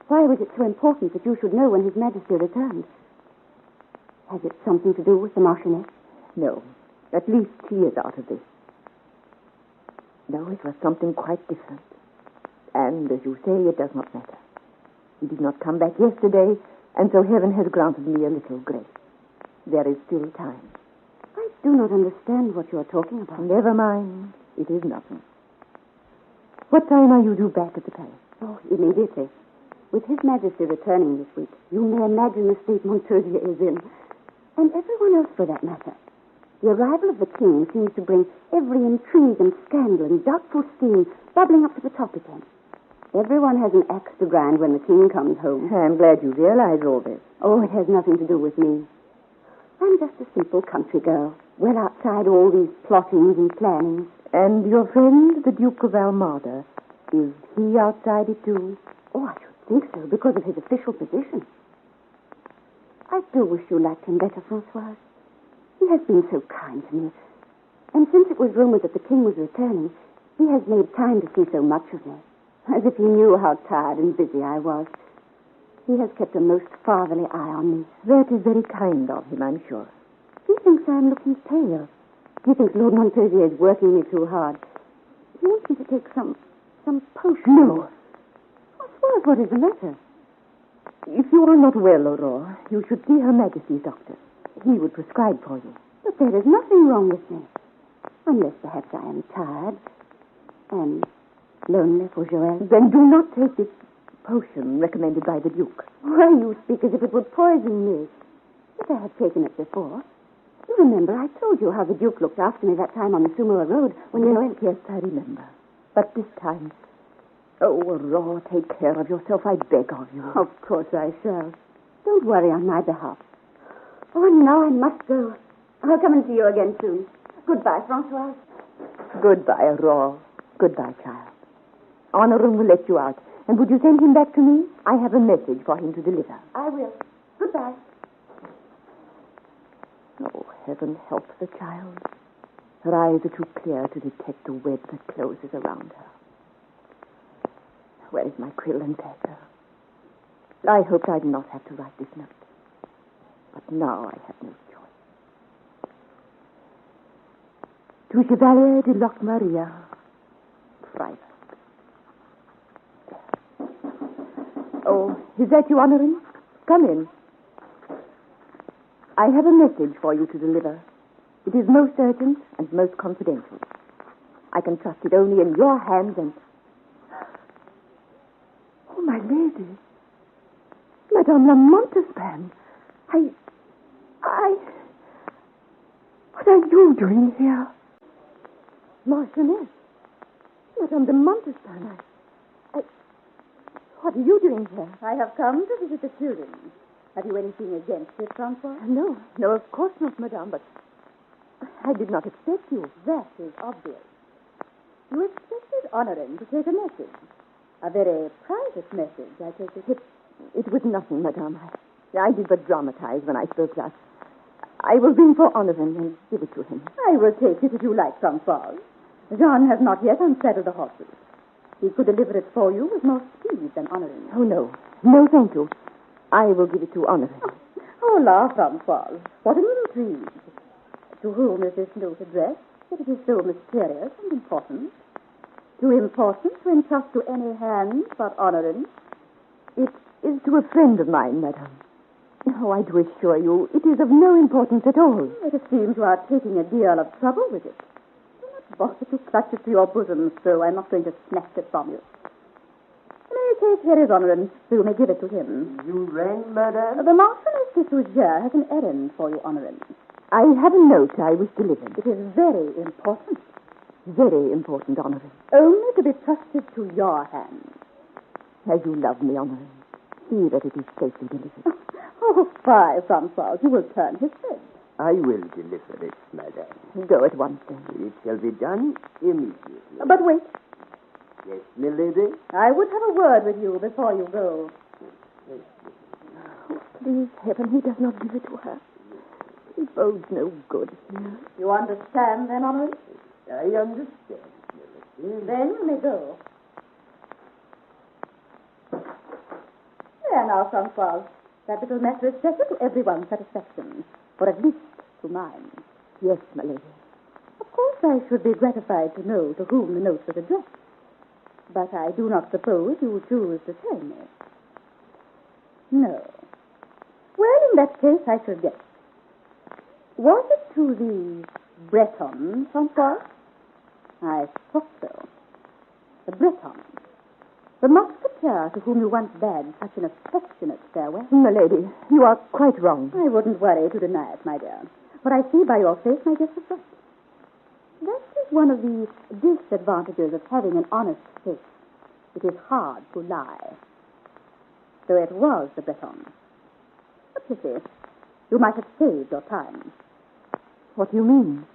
Why was it so important that you should know when His Majesty returned? Has it something to do with the Marchioness? No. At least she is out of this. No, it was something quite different. And, as you say, it does not matter. He did not come back yesterday, and so heaven has granted me a little grace. There is still time. I do not understand what you are talking about. Never mind. It is nothing. What time are you due back at the palace? Oh, immediately. With His Majesty returning this week, you may imagine the state Montpensier is in. And everyone else, for that matter. The arrival of the King seems to bring every intrigue and scandal and doubtful scheme bubbling up to the top again. Everyone has an axe to grind when the King comes home. I'm glad you realize all this. Oh, it has nothing to do with me. I'm just a simple country girl, well outside all these plottings and plannings. And your friend, the Duke of Almada, is he outside it too? Oh, I should think so, because of his official position. I do wish you liked him better, Françoise. He has been so kind to me. And since it was rumored that the King was returning, he has made time to see so much of me. As if he knew how tired and busy I was. He has kept a most fatherly eye on me. That is very kind of him, I'm sure. He thinks I am looking pale. He thinks Lord Montpensier is working me too hard. He wants me to take some potion. No. Françoise, what is the matter? If you are not well, Aurore, you should see Her Majesty's doctor. He would prescribe for you. But there is nothing wrong with me. Unless perhaps I am tired and lonely for Joel. Then do not take this potion recommended by the Duke. Why, you speak as if it would poison me. But I have taken it before. You remember I told you how the Duke looked after me that time on the Sumoa Road when you... Yes, I remember. But this time, Oh, Aurora, take care of yourself, I beg of you. Of course I shall. Don't worry on my behalf. Oh, and now I must go. I'll come and see you again soon. Goodbye, Francoise. Goodbye, Aurora. Goodbye, child. Honorin will let you out. And would you send him back to me? I have a message for him to deliver. I will. Goodbye. Oh, heaven help the child. Her eyes are too clear to detect the web that closes around her. Where is my quill and paper? I hoped I'd not have to write this note. But now I have no choice. To Chevalier de Locmaria, Freiburg. Oh, is that you, Honorin? Come in. I have a message for you to deliver. It is most urgent and most confidential. I can trust it only in your hands and... Oh, my lady. Madame la Montespan. What are you doing here? Marchioness. Madame de Montespan, What are you doing here? I have come to visit the children. Have you anything against it, Francois? No, of course not, madame, but I did not expect you. That is obvious. You expected Honorin to take a message. A very private message, I take it. It was nothing, madame. I did but dramatize when I spoke thus. I will ring for Honorin and give it to him. I will take it if you like, Francois. Jean has not yet unsaddled the horses. He could deliver it for you with more speed than Honorin. Oh, no. No, thank you. I will give it to Honorin. Oh, la, Francois. What an intrigue. To whom is this note addressed? That it is so mysterious and important. Too important to entrust to any hand but Honorin. It is to a friend of mine, madame. Oh, I do assure you, it is of no importance at all. It seems you are taking a deal of trouble with it. Do not bother to clutch it to your bosom, so I'm not going to snatch it from you. In any case, here is Honorin, so you may give it to him. You rang, madame? The Marchioness de Sougier has an errand for you, Honorin. I have a note I wish delivered. It is very important. Very important, Honorin. Only to be trusted to your hands. As you love me, Honorin, see that it is safely delivered. Oh, fie, Francois. You will turn his head. I will deliver it, madame. Go at once, then. It shall be done immediately. But wait. Yes, milady? I would have a word with you before you go. Oh, please, heaven, he does not give it to her. It bodes no good here. You understand, then, Honorin? I understand, milady. Then you may go. There now, Francois. That little matter is settled to everyone's satisfaction, or at least to mine. Yes, my lady. Of course, I should be gratified to know to whom the note was addressed. But I do not suppose you choose to tell me. No. Well, in that case, I shall guess. Was it to the Breton, Francois? I thought so. The Breton. The Musketeer to whom you once bade such an affectionate farewell. My lady, you are quite wrong. I wouldn't worry to deny it, my dear. What I see by your face, my guess is right. That is one of the disadvantages of having an honest face. It is hard to lie. So it was the Breton. A pity. You might have saved your time. What do you mean?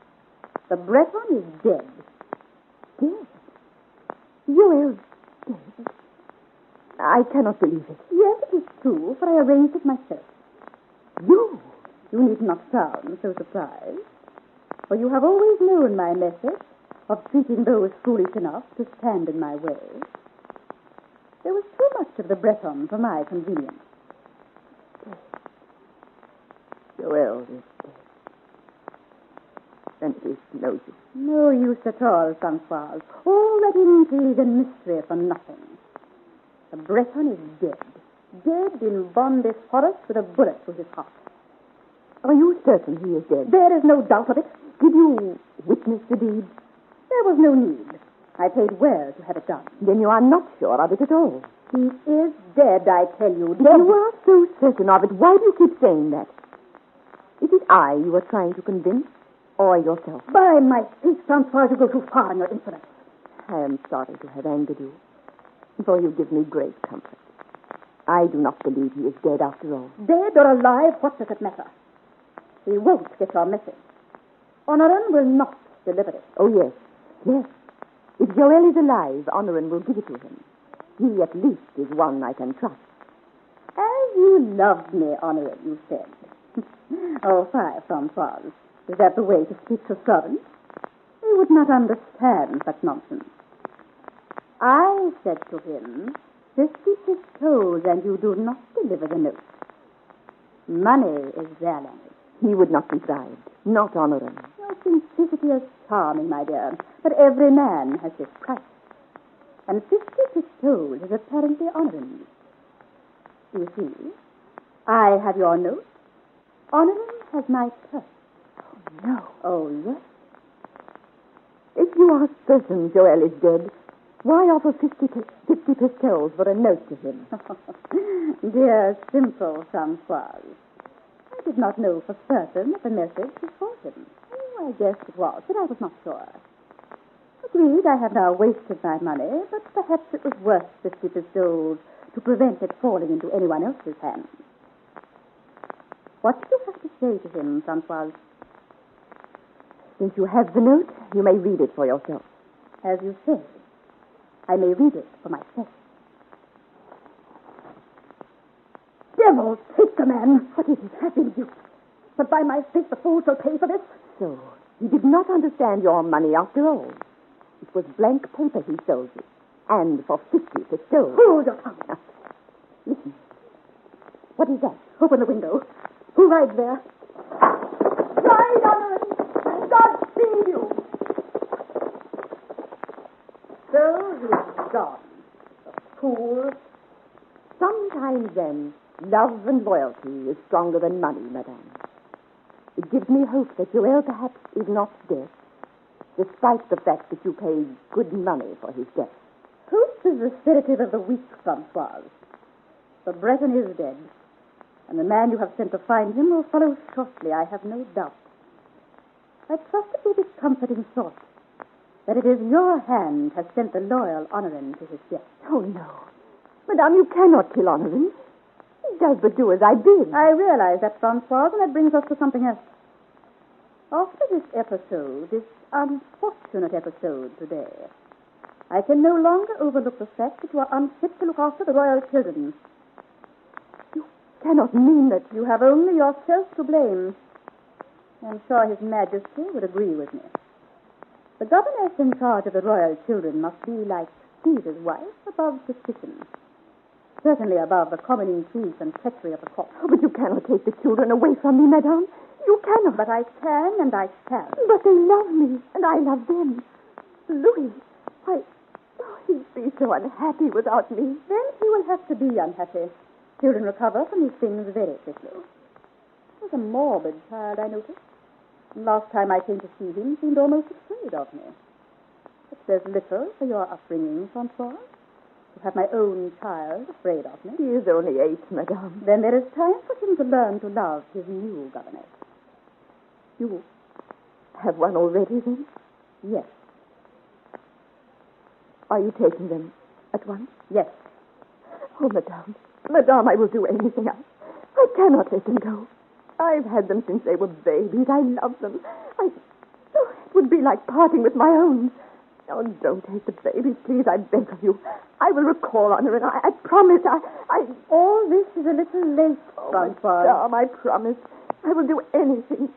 The Breton is dead. Dead? Joel dead? I cannot believe it. Yes, it is true, for I arranged it myself. You? You need not sound so surprised, for you have always known my method of treating those foolish enough to stand in my way. There was too much of the Breton for my convenience. Joel is dead. Then it is no use. No use at all, Francois. All that intrigue and mystery for nothing. The Breton is dead. Dead in Bondy's forest with a bullet through his heart. Are you certain he is dead? There is no doubt of it. Did you witness the deed? There was no need. I paid well to have it done. Then you are not sure of it at all. He is dead, I tell you. If you are so certain of it, why do you keep saying that? Is it I you are trying to convince, or yourself? By my faith, Francois, you go too far in your insolence. I am sorry to have angered you. For you give me great comfort. I do not believe he is dead after all. Dead or alive, what does it matter? He won't get your message. Honoran will not deliver it. Oh, yes. Yes. If Joel is alive, Honoran will give it to him. He at least is one I can trust. As you loved me, Honoran, you said. Oh, fie, Francoise. Is that the way to speak to servants? He would not understand such nonsense. I said to him, 50 pistoles, and you do not deliver the note. Money is their language. He would not be bribed. Not Honoran. Your simplicity is charming, my dear, but every man has his price. And 50 pistoles is apparently Honoran's. You see, I have your note. Honoran has my purse. Oh, no. Oh, yes. If you are certain Joel is dead, why offer 50 pistoles for a note to him? Dear, simple Francoise. I did not know for certain that the message was for him. Oh, I guessed it was, but I was not sure. Agreed, I have now wasted my money, but perhaps it was worth 50 pistoles to prevent it falling into anyone else's hands. What do you have to say to him, Francoise? Since you have the note, you may read it for yourself. As you said, I may read it for myself. Devil take the man! What is happening to you? But by my faith, the fool shall pay for this. So, he did not understand your money after all. It was blank paper he sold you. And for 50 pistoles. Hold your tongue. Listen. What is that? Open the window. Who rides there? Ride, Honoran! God speed you! So he's gone. The fool. Sometimes, then, love and loyalty is stronger than money, madame. It gives me hope that Joel perhaps is not dead, despite the fact that you paid good money for his death. Hope is the sedative of the weak, Francoise. The Breton is dead, and the man you have sent to find him will follow shortly, I have no doubt. I trust it will be comforting thought that it is your hand has sent the loyal Honoran to his death. Oh, no. Madame, you cannot kill Honoran. He does but do as I bid. I realize that, Francoise, and that brings us to something else. After this episode, this unfortunate episode today, I can no longer overlook the fact that you are unfit to look after the royal children. You cannot mean that you have only yourself to blame. I'm sure His Majesty would agree with me. The governess in charge of the royal children must be like Caesar's wife, above suspicion. Certainly above the common intrigues and treachery of the court. Oh, but you cannot take the children away from me, madame. You cannot. But I can and I shall. But they love me, and I love them. Louis, he'd be so unhappy without me. Then he will have to be unhappy. Children recover from these things very quickly. He was a morbid child, I noticed. And last time I came to see him, he seemed almost afraid of me. But there's little for your upbringing, Francois. To have my own child afraid of me. He is only 8, madame. Then there is time for him to learn to love his new governess. You have one already, then? Yes. Are you taking them at once? Yes. Oh, madame. Madame, I will do anything. I cannot let them go. I've had them since they were babies. I love them. It would be like parting with my own. Oh, don't take the babies, please. I beg of you. I will recall Honor, and I promise. All this is a little late, Francois. Madame, I promise. I will do anything.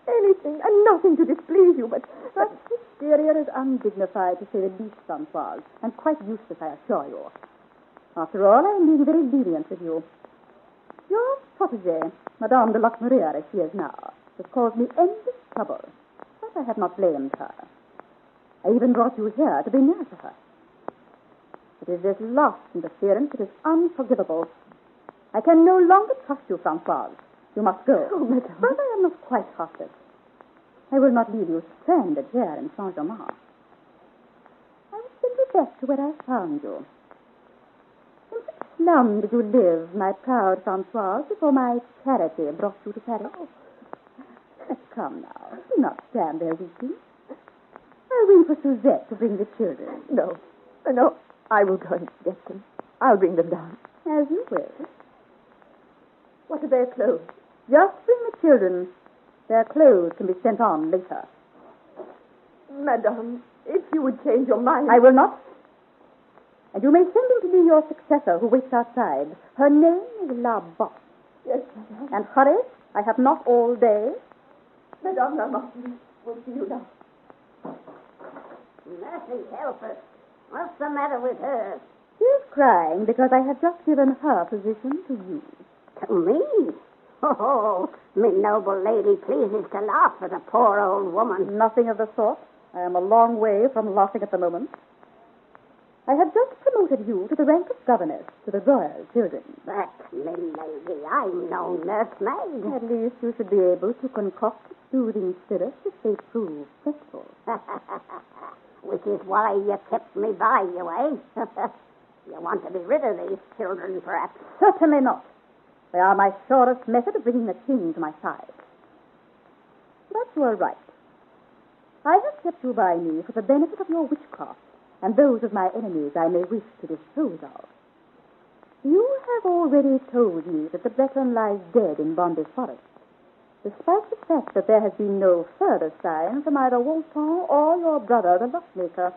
Anything, and nothing to displease you, but hysteria is undignified, to say the least, Francois, and quite useless, I assure you. After all, I am being very lenient with you. Your protégée, Madame de Lochmaria, as she is now, has caused me endless trouble, but I have not blamed her. I even brought you here to be near to her. It is this last interference that is unforgivable. I can no longer trust you, Francois. You must go. Oh, madame. But I am not quite heartless. I will not leave you stranded here in Saint-Germain. I will send you back to where I found you. In which slum did you live, my proud Francois, before my charity brought you to Paris? Oh. Come now, do not stand there weeping. I'll ring for Suzette to bring the children. No. I will go and get them. I'll bring them down. As you will. What are their clothes? Just bring the children. Their clothes can be sent on later. Madame, if you would change your mind... I will not. And you may send him to be your successor who waits outside. Her name is La Bosse. Yes, madame. And hurry. I have not all day. Madame Lamartine will see you now. Mercy help us. What's the matter with her? She's crying because I have just given her position to you. To me? Oh, me noble lady pleases to laugh at a poor old woman. Nothing of the sort. I am a long way from laughing at the moment. I have just promoted you to the rank of governess to the royal children. But, me lady, I'm no nursemaid. At least you should be able to concoct soothing spirits if they prove fretful. Which is why you kept me by you, eh? You want to be rid of these children, perhaps? Certainly not. They are my surest method of bringing the king to my side. But you are right. I have kept you by me for the benefit of your witchcraft and those of my enemies I may wish to dispose of. You have already told me that the Breton lies dead in Bondi Forest, despite the fact that there has been no further sign from either Walton or your brother, the lockmaker.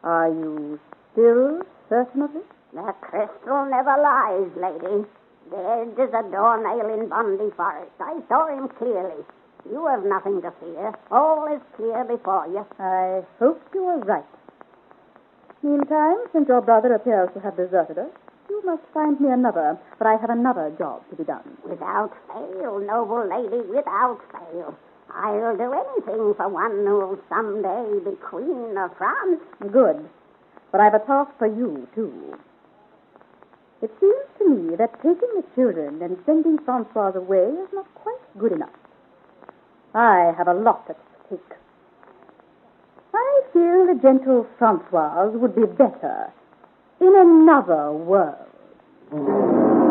Are you still certain of this? The crystal never lies, lady. Dead as a doornail in Bondi Forest. I saw him clearly. You have nothing to fear. All is clear before you. I hope you are right. Meantime, since your brother appears to have deserted us, you must find me another, for I have another job to be done. Without fail, noble lady, without fail. I'll do anything for one who'll someday be Queen of France. Good. But I've a task for you, too. It seems to me that taking the children and sending Francoise away is not quite good enough. I have a lot at stake. I feel the gentle Francoise would be better in another world.